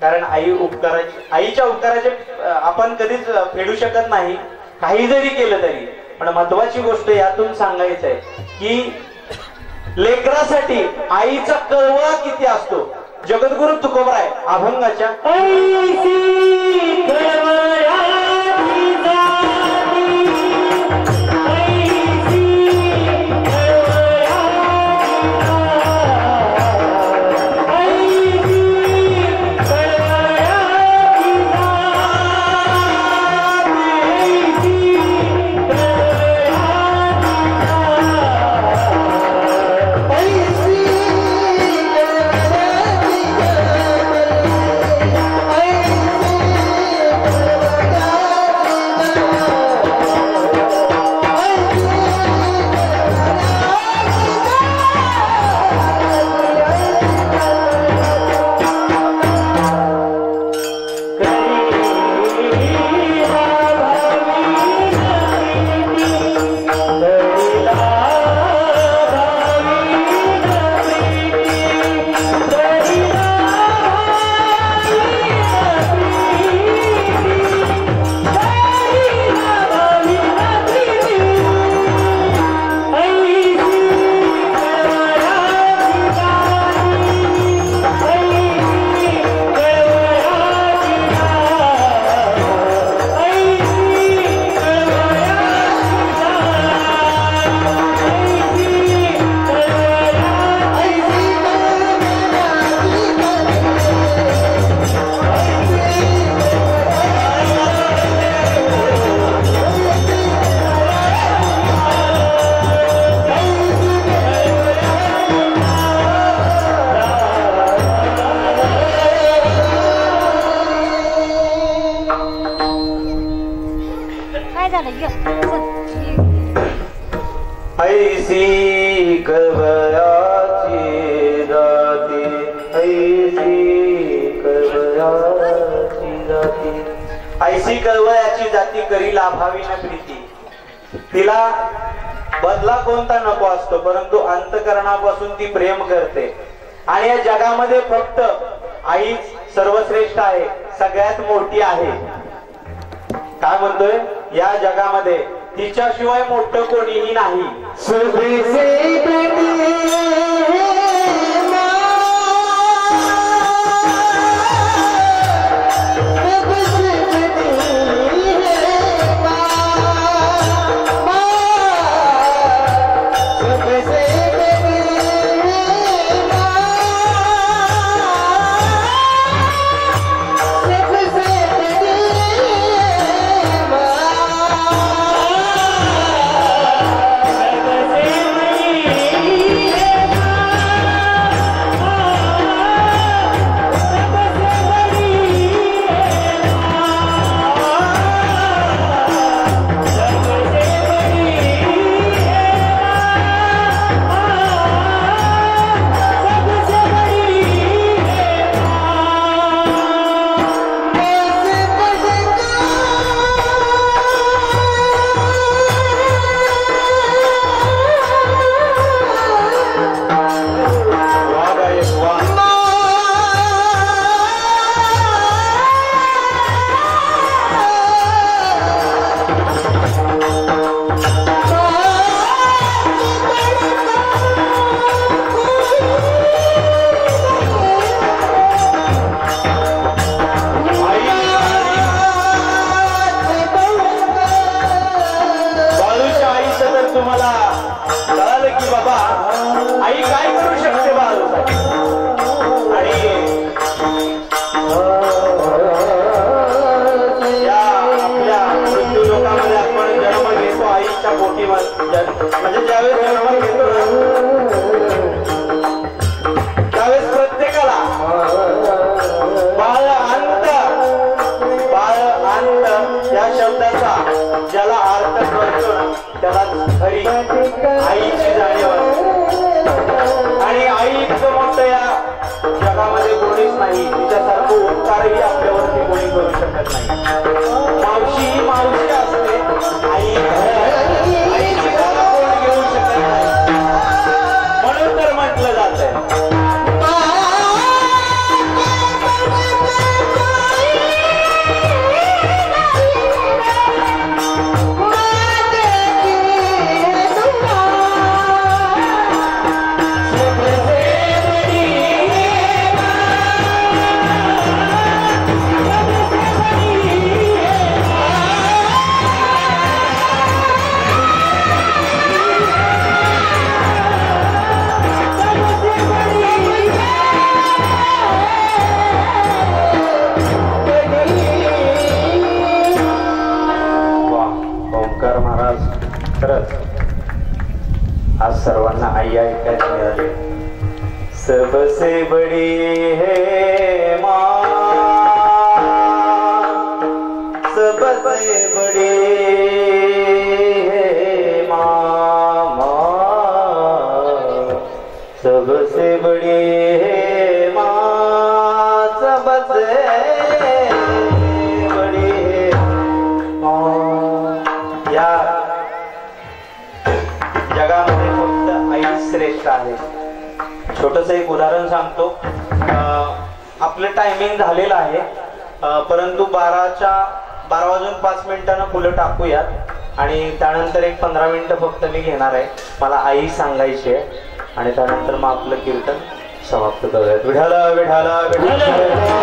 कारण आईच्या उपकाराचे आपण कधीच फेडू शकत नाही, काही जरी केलं तरी. पण महत्वाची गोष्ट यातून सांगायचं आहे की लेकरासाठी आईचा कळवळा किती असतो. जगद्गुरु तुकोबराय अभंगाच्या ऐसी कवयाची जाती, ऐसी कवयाची जाती, ऐसी कवयाची जाती करी लाभावी न प्रीती. तिला बदला कोणता नको असतो, परंतु अंतकरणापासून ती प्रेम करते. आणि या जगामध्ये फक्त आई सर्वश्रेष्ठ आहे, सगळ्यात मोठी आहे. काय म्हणतोय, या जगामध्ये तिच्याशिवाय मोठं कोणीही नाही. सबसे बड़ी है माँ, सबसे बड़ी है माँ, सबसे बड़ी है माँ, सबसे बड़ी है माँ। या जगामध्ये फक्त आई श्रेष्ठ आहे। छोटस एक उदाहरण सांगतो। आपलं टायमिंग झालेलं आहे, परंतु 12 वाजून 5 मिनिटांना फुलं टाकूयात आणि त्यानंतर एक 15 मिनिटं फक्त मी घेणार आहे, मला आई सांगायची आहे आणि त्यानंतर मग आपलं कीर्तन समाप्त करूयात। विठाला विठाला विठाला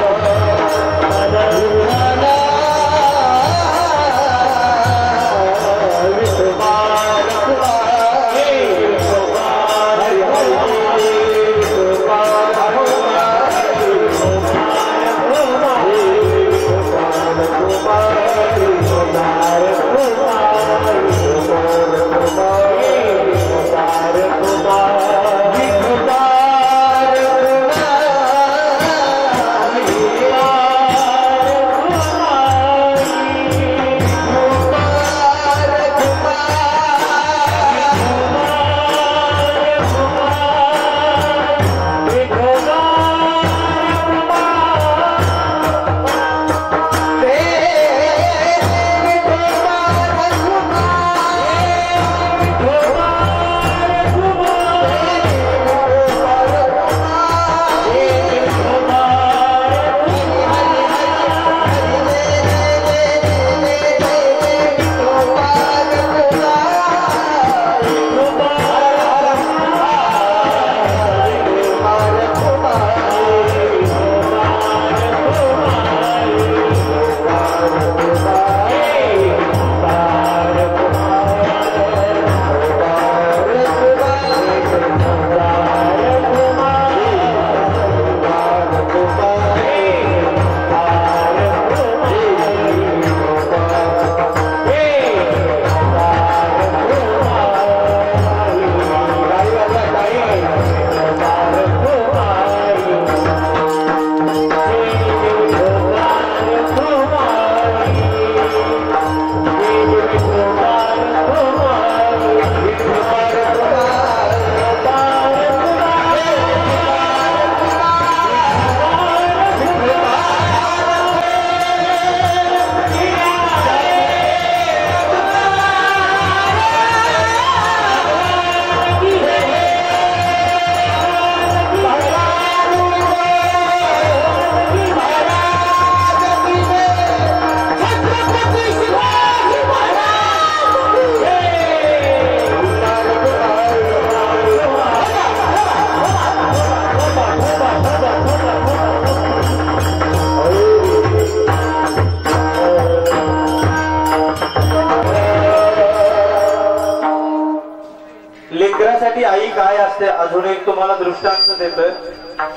लेकरासाठी आई काय असते अजून एक तुम्हाला दृष्टांत देतोय।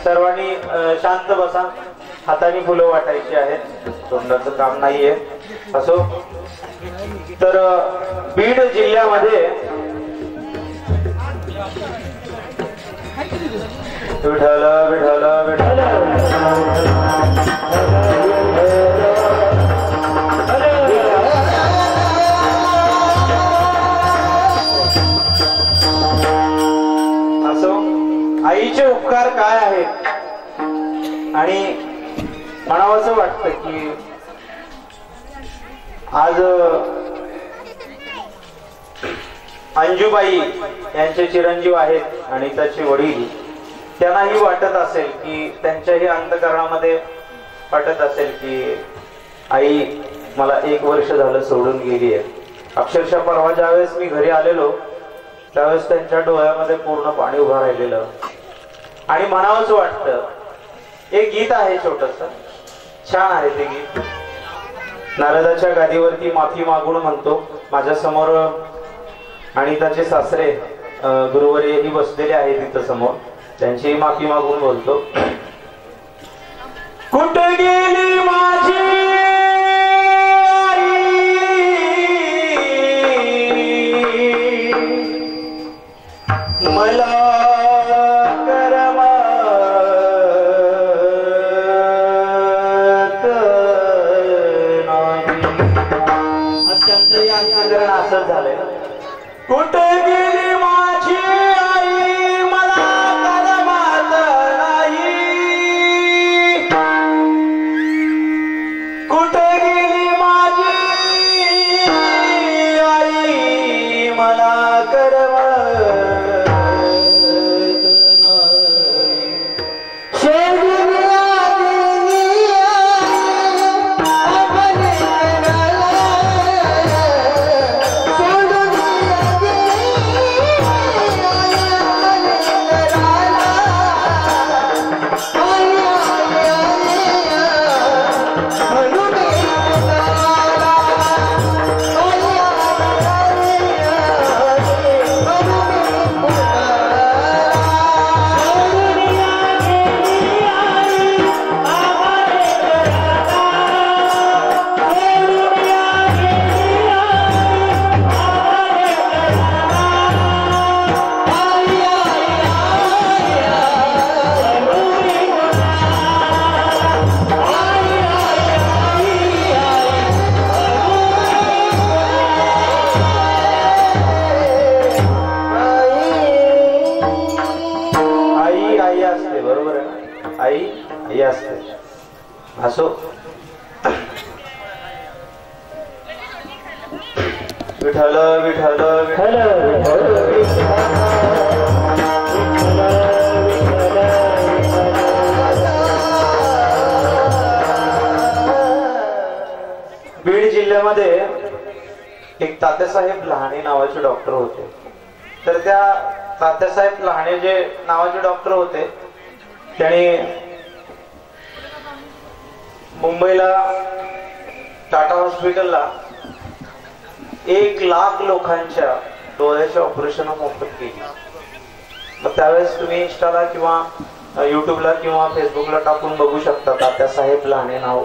सर्वांनी शांत बसा, हाताने फुलं वाटायची आहेत, तोंडाचं काम नाहीये। असो तर बीड जिल्ह्यामध्ये विठ्ठल विठ्ठल विठ्ठल आईचे उपकार काय आहेत आणि म्हणावंसं वाटतं की आज अंजुबाई यांचे चिरंजीव आहेत आणि त्याचे वडील, त्यांनाही वाटत असेल की त्यांच्याही अंतःकरणामध्ये वाटत असेल की आई मला 1 वर्ष झालं सोडून गेली आहे। अक्षरशः परवा ज्यावेळेस मी घरी आलेलो त्यावेळेस त्यांच्या डोळ्यामध्ये पूर्ण पाणी उभं राहिलेलं आणि म्हणावंच वाटतं। एक गीत आहे छोटस, छान आहे ते गीत। नारदाच्या गादीवरती माफी मागून म्हणतो, माझ्या समोर आणि त्याचे सासरे गुरुवर्यही बसलेले आहेत तिथं समोर, त्यांची माफी मागून बोलतो। कुठे गेली माझी मला करमाई, असो विठ्ठल विठ्ठल विठ्ठल बीड जिल्ह्यामध्ये एक तात्यासाहेब लहाने नावाचे डॉक्टर होते. तर त्या तात्यासाहेब लहाने जे नावाचे डॉक्टर होते त्यांनी मुंबईला टाटा हॉस्पिटलला 1 लाख लोकांच्या डोळ्याचे ऑपरेशन मोफत केली. मग त्यावेळेस तुम्ही इंस्टाला किंवा युट्यूबला किंवा फेसबुकला टाकून बघू शकता. तात्यासाहेब लहाने नाव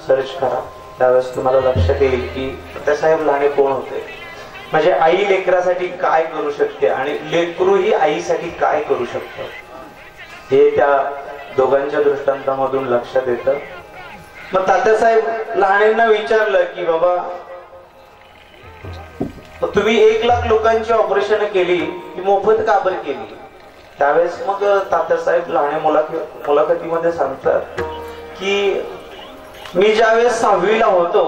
सर्च करा, त्यावेळेस तुम्हाला लक्षात येईल की तात्यासाहेब लहाने कोण होते. म्हणजे आई लेकरासाठी काय करू शकते आणि लेकरू ही आईसाठी काय करू शकतं हे त्या दोघांच्या दृष्टांतामधून लक्षात येतं. मग तात्यासाहेब लहानेंना विचारलं की बाबा तुम्ही 1 लाख लोकांची ऑपरेशन केली की मोफत का बरं केली. त्यावेळेस मग तात्यासाहेब लहाने मुलाखतीमध्ये सांगतात की मी ज्यावेळेस 6वीला होतो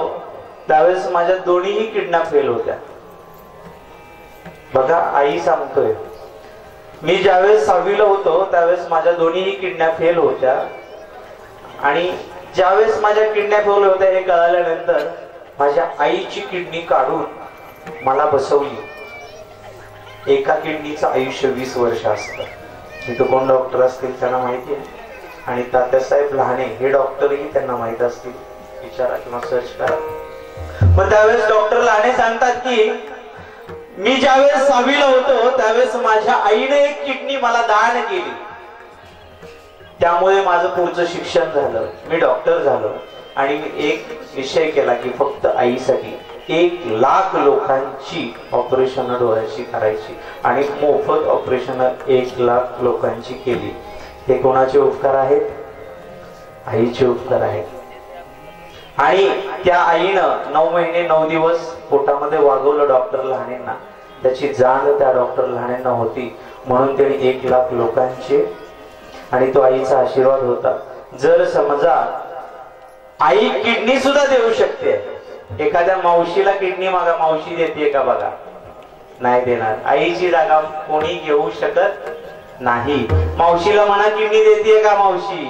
त्यावेळेस माझ्या दोन्हीही किडन्या फेल होत्या. बघा आई सांगतोय मी ज्यावेळेस 6वीला होतो त्यावेळेस माझ्या दोन्हीही किडन्या फेल होत्या आणि ज्यावेळेस माझ्या किडन्या फेल होत्या हे कळाल्यानंतर माझ्या आईची किडनी काढून मला बसवली. एका किडनीचं आयुष्य 20 वर्ष असतं. इथं कोण डॉक्टर असतील त्यांना माहिती आहे आणि तात्यासाहेब लहाने हे डॉक्टरही त्यांना माहित असतील, विचारा किंवा सर्च करा. मग त्यावेळेस डॉक्टर लहाने सांगतात की मी ज्यावेळेस 6वीला होतो त्यावेळेस माझ्या आईने एक किडनी मला दान केली. त्यामुळे माझं पुढचं शिक्षण झालं, मी डॉक्टर झालो आणि मी एक निश्चय केला की फक्त आईसाठी 1 लाख लोकांची ऑपरेशन डोळ्याची करायची आणि मोफत ऑपरेशन 1 लाख लोकांची केली. हे कोणाचे उपकार आहेत? आईचे उपकार आहेत. आणि त्या आईनं 9 महिने 9 दिवस पोटामध्ये वागवलं डॉक्टर लहानेंना. त्याची जाण त्या डॉक्टर लहानेंना होती म्हणून त्यांनी 1 लाख लोकांचे आणि तो आईचा आशीर्वाद होता. जर समजा आई किडनी सुद्धा देऊ शकते, एखाद्या मावशीला किडनी मागा, मावशी देते का बघा? नाही देणार. आईची जागा कोणी घेऊ शकत नाही. मावशीला म्हणा किडनी देते का मावशी,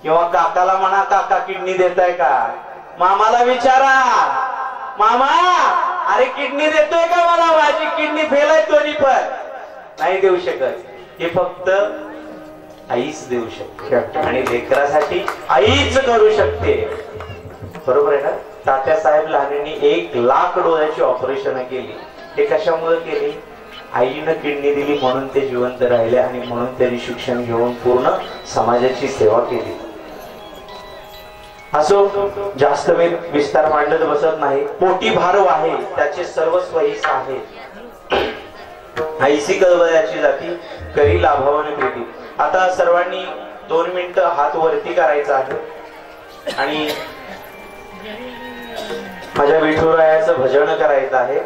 किंवा काकाला म्हणा काका किडनी देताय का. मामाला विचारा मामा अरे किडनी देतोय का मला, माझी किडनी फेल आहे दोन्ही पण. नाही देऊ शकत. हे फक्त आईच देऊ शकते आणि लेकरासाठी आईच करू शकते. बरोबर आहे ना. तात्यासाहेब लहानेंनी 1 लाख डोळ्याची ऑपरेशन केली. ते कशामुळे केली? आईनं किडनी दिली म्हणून ते जिवंत राहिले आणि म्हणून त्यांनी शिक्षण घेऊन पूर्ण समाजाची सेवा केली. असो, जास्त मी विस्तार मांडत बसत नाही. पोटी भार आहे त्याचे सर्वस्व हीच आहे. ऐसी कळवळ्याची जाती करी लाभावन प्रीती. आता सर्वांनी 2 मिनिटं हात वरती करायचा आहे आणि माझ्या विठुरायाचं भजन करायचं आहे.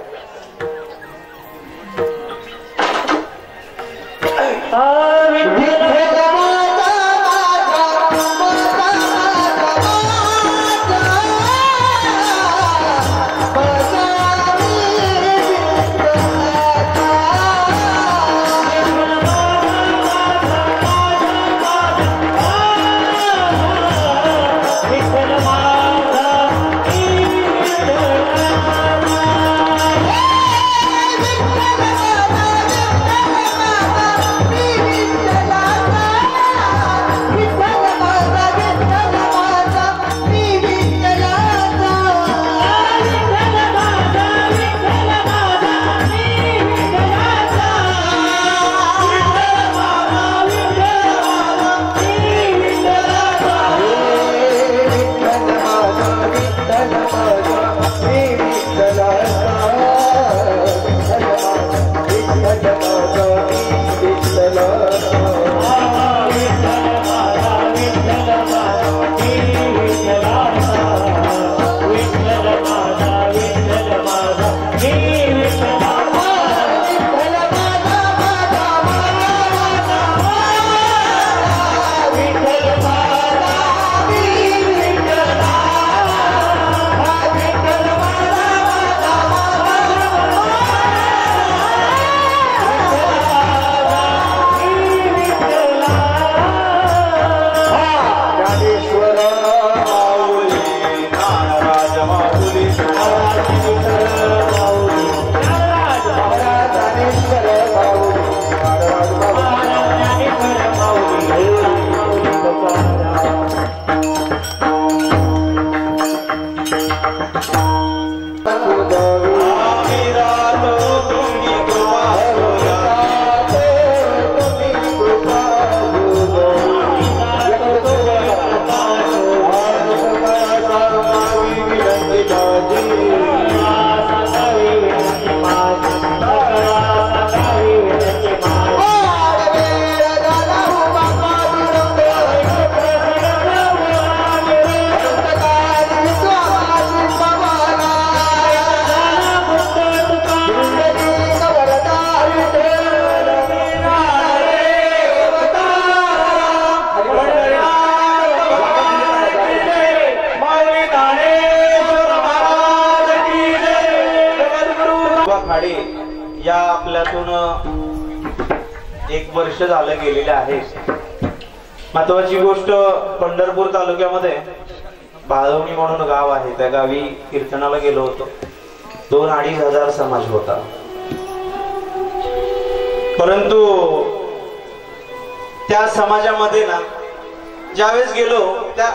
या आपल्यातून 1 वर्ष झालं गेलेले आहे। महत्वाची गोष्ट, पंढरपूर तालुक्यामध्ये बाळवणी म्हणून गाव आहे, त्या गावी कीर्तनाला गेलो होतो। 2-2.5 हजार समाज होता, परंतु त्या समाजामध्ये ना ज्यावेळेस गेलो त्या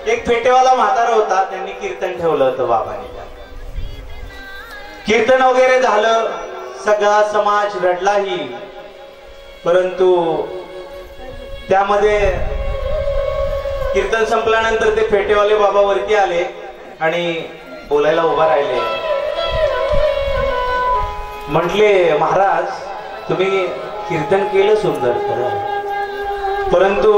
एक फेटेवाला म्हातारा होता, त्यांनी कीर्तन ठेवलं होतं बाबांनी। कीर्तन वगैरे झालं, सगळा समाज रडलाही, परंतु त्यामध्ये कीर्तन संपल्यानंतर ते फेटेवाले बाबा वरती आले आणि बोलायला उभा राहिले। म्हटले, महाराज तुम्ही कीर्तन केलं सुंदर खरं, परंतु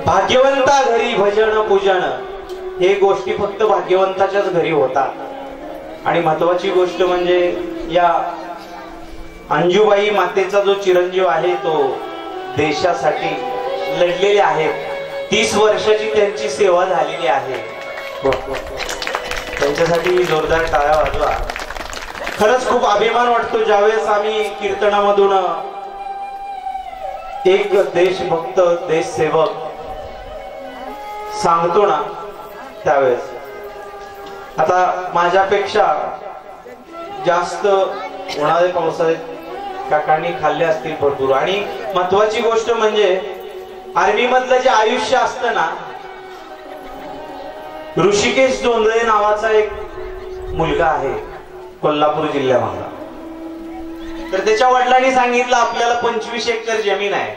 भाग्यवंता घरी भजन पूजन हे गोष्टी फक्त भाग्यवंताच्याच घरी होतात। आणि महत्वाची गोष्ट म्हणजे या अंजुबाई मातेचा जो चिरंजीव आहे तो देशासाठी लढलेले आहेत। 30 वर्षाची त्यांची सेवा झालेली आहे, त्यांच्यासाठी जोरदार टाळ्या वाजवा। खरंच खूप अभिमान वाटतो ज्यावेळेस आम्ही कीर्तनामधून एक देशभक्त देशसेवक सांगतो ना, त्यावेळेस आता माझ्यापेक्षा जास्त उन्हाळे पावसाळे काकांनी खाल्ले असतील भरपूर। आणि महत्वाची गोष्ट म्हणजे आर्मी मधलं जे आयुष्य असतं ना, ऋषिकेश जोंधळे नावाचा एक मुलगा आहे कोल्हापूर जिल्ह्यामधला, तर त्याच्या वडिलांनी सांगितलं आपल्याला 25 एकर जमीन आहे,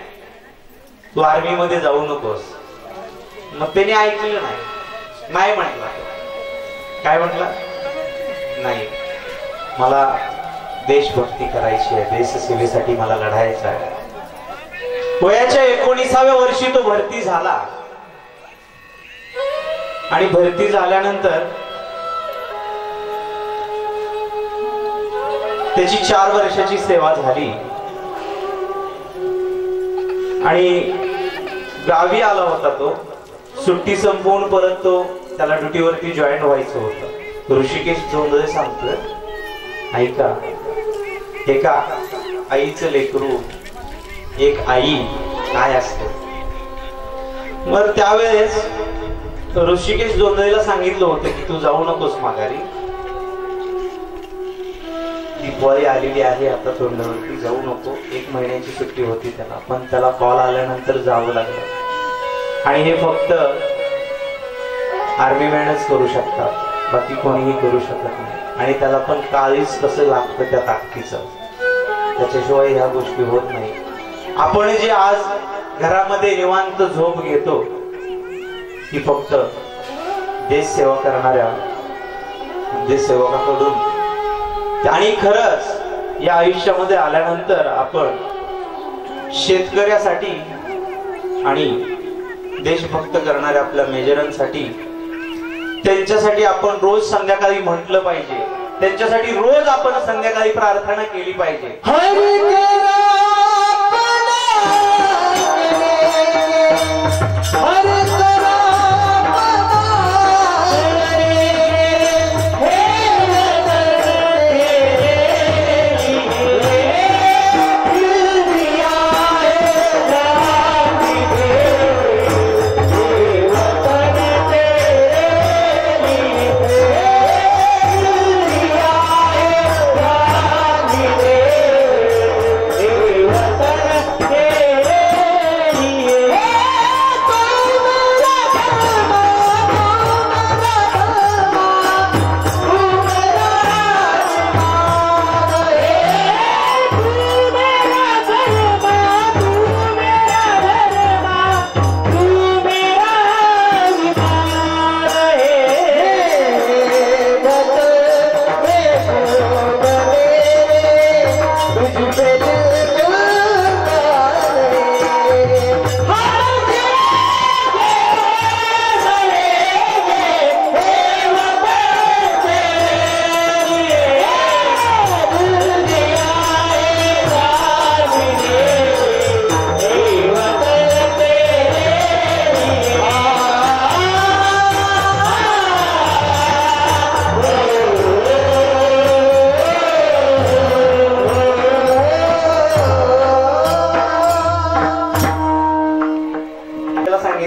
तू आर्मी मध्ये जाऊ नकोस। मग त्याने ऐकलं नाही म्हटलं। काय म्हटलं? नाही, मला देशभक्ती करायची आहे, देशसेवेसाठी मला लढायचं आहे। वयाच्या 19व्या वर्षी तो भरती झाला आणि भरती झाल्यानंतर त्याची 4 वर्षाची सेवा झाली आणि गावी आला होता तो। सुट्टी संपवून परत तो त्याला ड्युटीवरती जॉईन व्हायचं होतं। ऋषिकेश जोंधळे सांगतोय, ऐका, एका आईचं लेकरू, एक आई काय असते। मग त्यावेळेस ऋषिकेश जोंधळेला सांगितलं होतं की तू जाऊ नकोस माघारी, दिवाळी आलेली आहे आता, तोंडावरती जाऊ नको। 1 महिन्याची सुट्टी होती त्याला, पण त्याला कॉल आल्यानंतर जावं लागलं। आणि हे फक्त आर्मी मॅनच करू शकतात, बाकी कोणीही करू शकत नाही। आणि त्याला पण काळीच कसं लागतं त्या ताकदीचं, त्याच्याशिवाय ह्या गोष्टी होत नाही। आपण जे आज घरामध्ये निवांत झोप घेतो ती फक्त देशसेवा करणाऱ्या देशसेवकाकडून। आणि खरंच या आयुष्यामध्ये आल्यानंतर आपण शेतकऱ्यासाठी आणि देशभक्त करणाऱ्या आपल्या मेजरांसाठी, त्यांच्यासाठी आपण रोज संध्याकाळी म्हटलं पाहिजे, त्यांच्यासाठी रोज आपण संध्याकाळी प्रार्थना केली पाहिजे।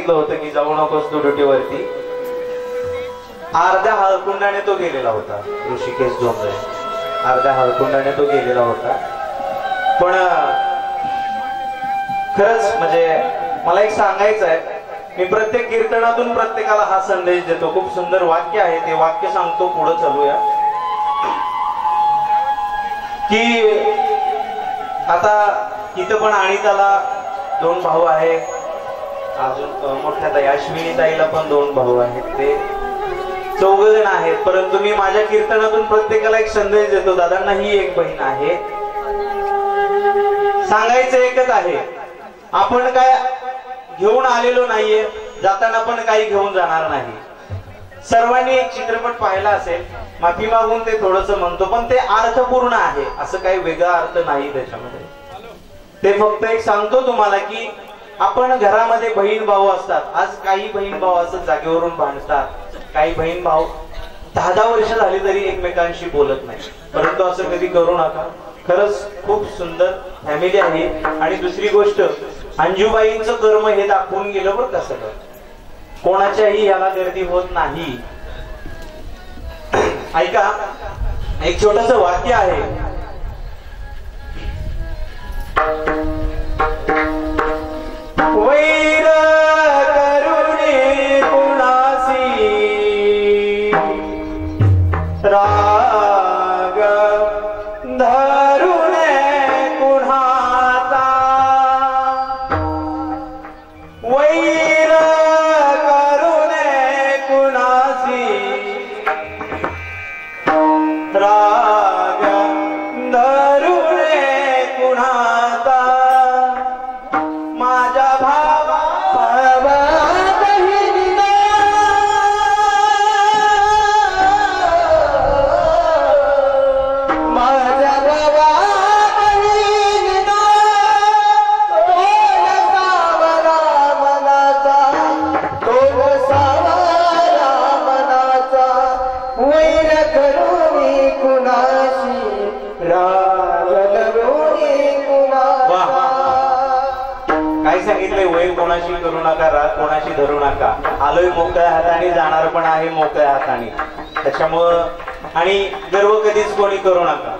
सांगितलं होतं की जाऊ नकोस तू ड्युटीवरती, अर्ध्या हळकुंडाने तो गेलेला होता. ऋषिकेश जोंधळे अर्ध्या हळकुंडाने तो गेलेला होता. पण खरंच म्हणजे मला एक सांगायचं आहे, मी प्रत्येक कीर्तनातून प्रत्येकाला हा संदेश देतो. खूप सुंदर वाक्य आहे, ते वाक्य सांगतो, पुढे चालूया. की आता इथं पण आणि त्याला 2 भाऊ आहे, अजून मोठ्या ताई अश्विनी ताईला पण 2 भाऊ आहेत, ते 4 जण आहेत. परंतु मी माझ्या कीर्तनातून प्रत्येकाला एक संदेश देतो. दादांना ही एक बहीण आहे. सांगायचं एकच आहे, आपण काय घेऊन आलेलो नाहीये, जाताना पण काही घेऊन जाणार नाही. सर्वांनी एक चित्रपट पाहिला असेल, माफी मागून ते थोडस म्हणतो, पण ते अर्थपूर्ण आहे, असं काही वेगळा अर्थ नाही त्याच्यामध्ये. ते फक्त एक सांगतो तुम्हाला की आपण घरामध्ये बहीण भाऊ असतात. आज काही बहीण भाऊ असं जागेवरून भांडतात, काही बहीण भाऊ 10-10 वर्ष झाली तरी एकमेकांशी बोलत नाही. परंतु असं कधी करू नका. खरंच खूप सुंदर फॅमिली आहे. आणि दुसरी गोष्ट, अंजूबाईंचं कर्म हे दाखवून गेलं बरं का सगळं. कोणाच्याही याला गर्दी होत नाही. ऐका, एक छोटस वाक्य आहे. वैर करुणे कुणासी राग धरुणे कुणाचा, वैर करुणे कुणासी राग धरुणे कुणाचा, माझ्या भावा सांगितले, वैर कोणाशी करू नका, राग कोणाशी धरू नका. आलोय मोकळ्या हाताने, जाणार पण आहे मोकळ्या हाताने. त्याच्यामुळं आणि गर्व कधीच कोणी करू नका.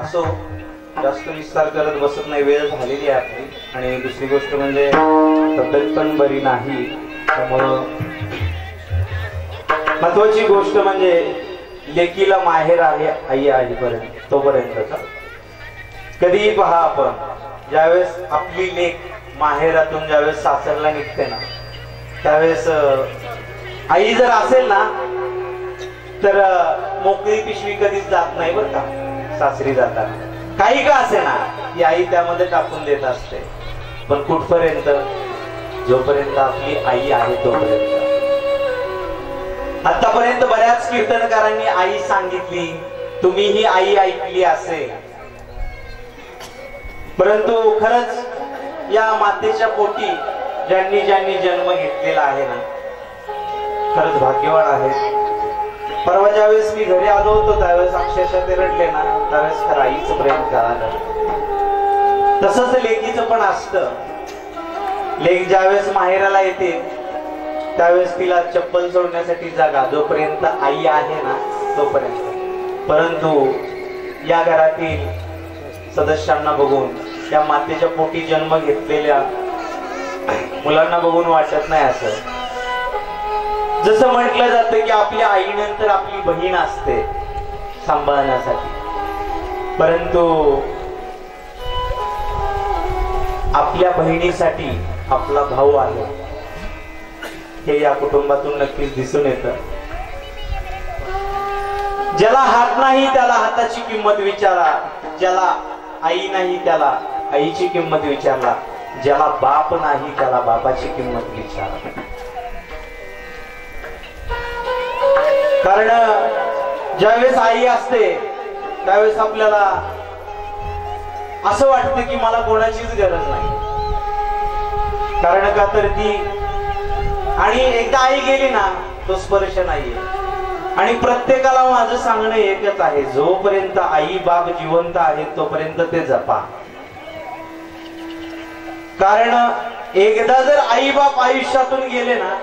असो, जास्त विस्तार करत बसत नाही, वेळ झालेली आहे आपली. आणि दुसरी गोष्ट म्हणजे तब्येत पण बरी नाही. त्यामुळं महत्वाची गोष्ट म्हणजे लेकीला माहेर आहे आई आईपर्यंत, तोपर्यंतचा. कधीही पहा, आपण ज्यावेळेस आपली लेक माहेरातून ज्यावेळेस सासरला निघते ना, त्यावेळेस आई जर असेल ना तर मोकळी पिशवी कधीच जात नाही बरं का. सासरी जाताना काही का असे ना, ती आई त्यामध्ये टाकून देत असते. पण कुठपर्यंत? जोपर्यंत आपली आई आहे तोपर्यंत. आतापर्यंत बऱ्याच कीर्तनकारांनी आई सांगितली, तुम्ही ही आई ऐकली असेल. परंतु खरंच या मातेच्या पोटी ज्यांनी ज्यांनी जन्म घेतलेला आहे ना, खरंच भाग्यवान आहे. परवा ज्यावेळेस मी घरी आलो होतो त्यावेळेस अक्षरशः ते रडले ना, त्यावेळेस खरं आईचं प्रेम कळालं. तसंच लेकीचं पण असतं. लेक ज्यावेळेस माहेराला येते त्यावेळेस तिला चप्पल सोडण्यासाठी जागा, जोपर्यंत आई आहे ना तोपर्यंत. परंतु या घरातील सदस्यांना बघून, या मातेच्या पोटी जन्म घेतलेल्या मुलांना बघून वाटत नाही असं. जसं म्हटलं जातं की आपल्या आईनंतर आपली बहीण असते सांभाळण्यासाठी, परंतु आपल्या बहिणीसाठी आपला भाऊ आहे हे या कुटुंबातून नक्कीच दिसून येतं. ज्याला हात नाही त्याला हाताची किंमत विचारा, ज्याला आई नाही त्याला आईची किंमत विचारला. ज्याला बाप नाही त्याला बापाची किंमत विचारा. कारण ज्यावेळेस आई असते त्यावेळेस आपल्याला असं वाटतं की मला कोणाचीच गरज नाही. कारण का तर ती, आणि एकदा आई गेली ना तो स्पर्श नाहीये. आणि प्रत्येकाला माझं सांगणं एकच आहे, जोपर्यंत आई बाप जिवंत आहे तोपर्यंत ते जपा. कारण एकदा जर आई बाप आयुष्यातून गेले ना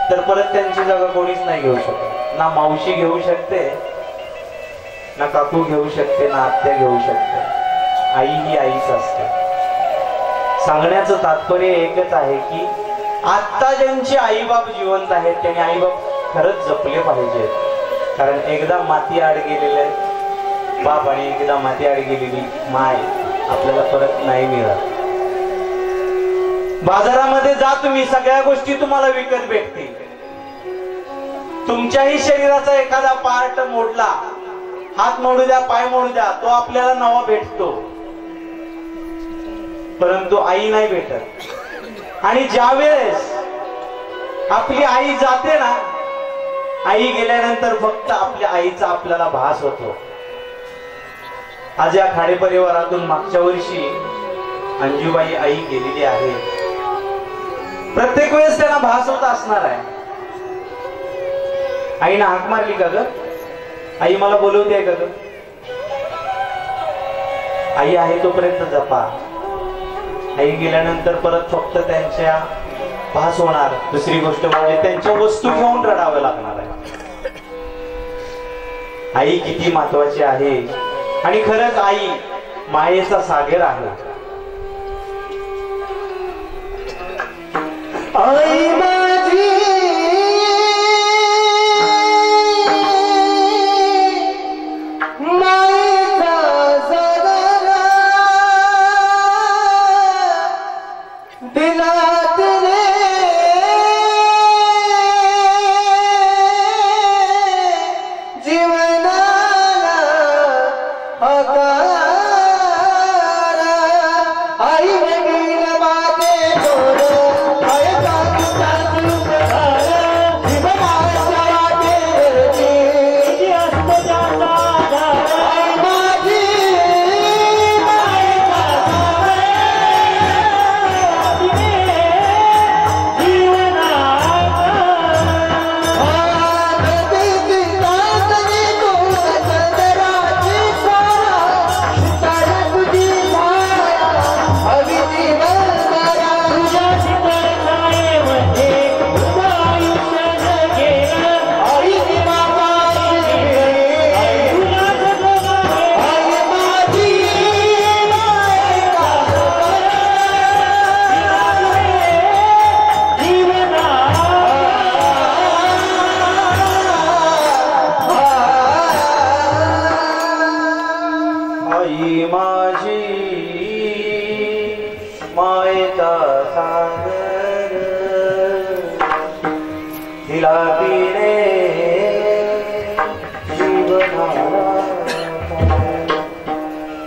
तर परत त्यांची जागा कोणीच नाही घेऊ शकत. ना मावशी घेऊ शकते, ना काकू घेऊ शकते, ना आत्या घेऊ शकते. आई ही आईच असते. सांगण्याचं तात्पर्य एकच आहे की आता ज्यांचे आई बाप जिवंत आहेत त्यांनी आई बाप खरंच जपले पाहिजेत. कारण एकदा माती आड गेलेले बाप आणि एकदा माती आड गेलेली माय आपल्याला परत नाही मिळत. बाजारामध्ये जा तुम्ही, सगळ्या गोष्टी तुम्हाला विकत भेटतील. तुमच्याही शरीराचा एखादा पार्ट मोडला, हात मोडू द्या, पाय मोडू द्या, तो आपल्याला नवा भेटतो, परंतु आई नाही भेटत. आणि ज्या वेळेस आपली आई जाते ना, आई गेल्यानंतर फक्त आपल्या आईचा आपल्याला भास होतो. आज या खाडे परिवारातून मागच्या वर्षी अंजूबाई आई गेलेली आहे. प्रत्येक वेळेस त्यांना भास होत असणार आहे. आईनं हाक मारली का ग, आई मला बोलवते का ग. आई आहे तोपर्यंत जपा. आई गेल्यानंतर परत फक्त त्यांच्या भास होणार. दुसरी गोष्ट म्हणजे त्यांच्या वस्तू घेऊन रडावं लागणार आहे. आई किती महत्वाची आहे. आणि खरंच आई मायेचा सागर आहे. आई माझी मायेचा सागर दिलात रे जीवनाला आकार. आई वेगळी माते थोड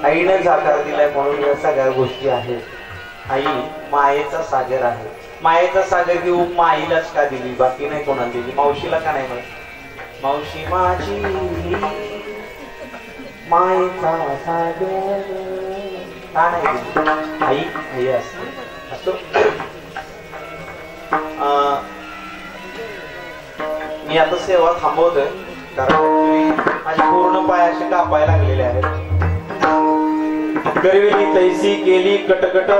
आईने साकार दिलाय म्हणून या सगळ्या गोष्टी आहेत. आई मायेचा सागर आहे. मायेचा सागर ती उपमा आईलाच का दिली, बाकी नाही कोणाला दिली. मावशीला का नाही म्हणत, मावशी माझी मायेचा सागर का नाही दिली. आई आई असते. असो मी आता सेवा थांबवतोय कारण माझे पूर्ण पाय असे कापायला लागलेले आहेत. करविली तैसी केली कटकट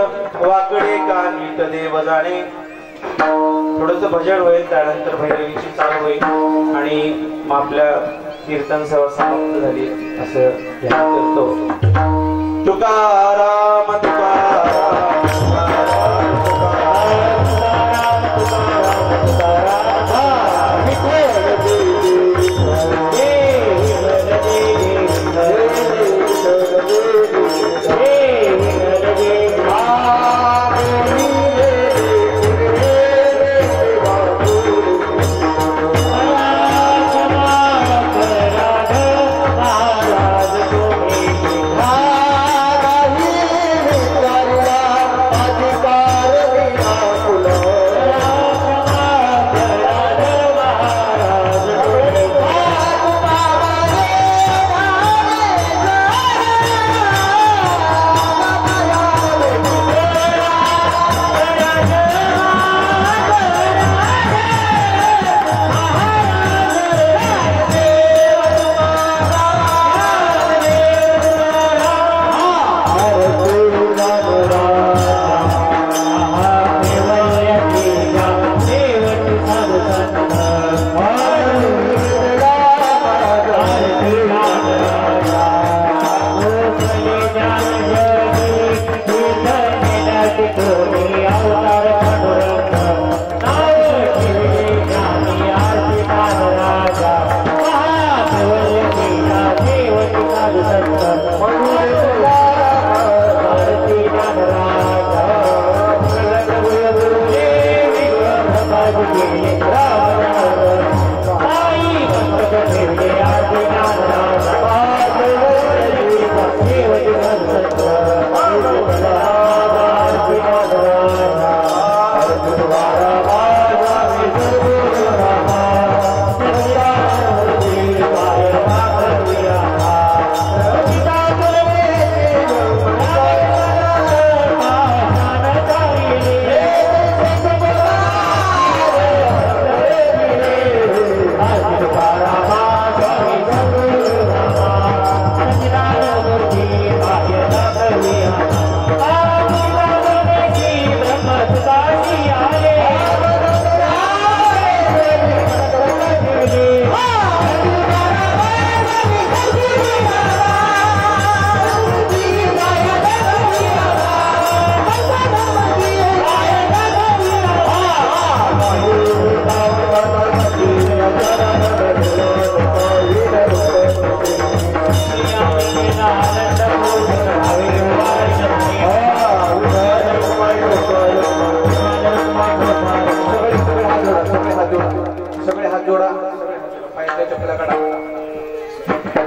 वाकडे का नीट देव जाणे. थोडस भजन होईल, त्यानंतर भैरवीची चालू होईल आणि मग आपल्या कीर्तन सेवा समाप्त झाली असं ध्यान करतो. तुकाराम तुकाराम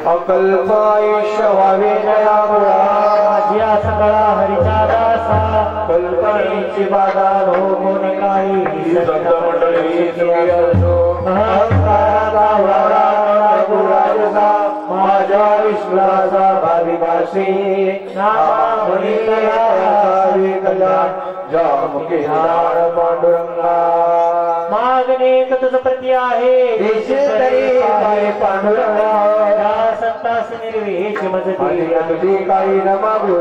अकल्पायुष्य व्हावे जया सकळा हरिचा दासा कल्पनेची बाधा कोण काही संत मंडळी अहंकाराचा वारा गुराजसा माझ्या विश्वासा भाविकाशी नामावली कल्याण जामुखे हार पांडुरंगा मागणे तुझ प्रती आहे देश तरी पाय पांडुरंगा संतास निर्वेश मजती काही न मागू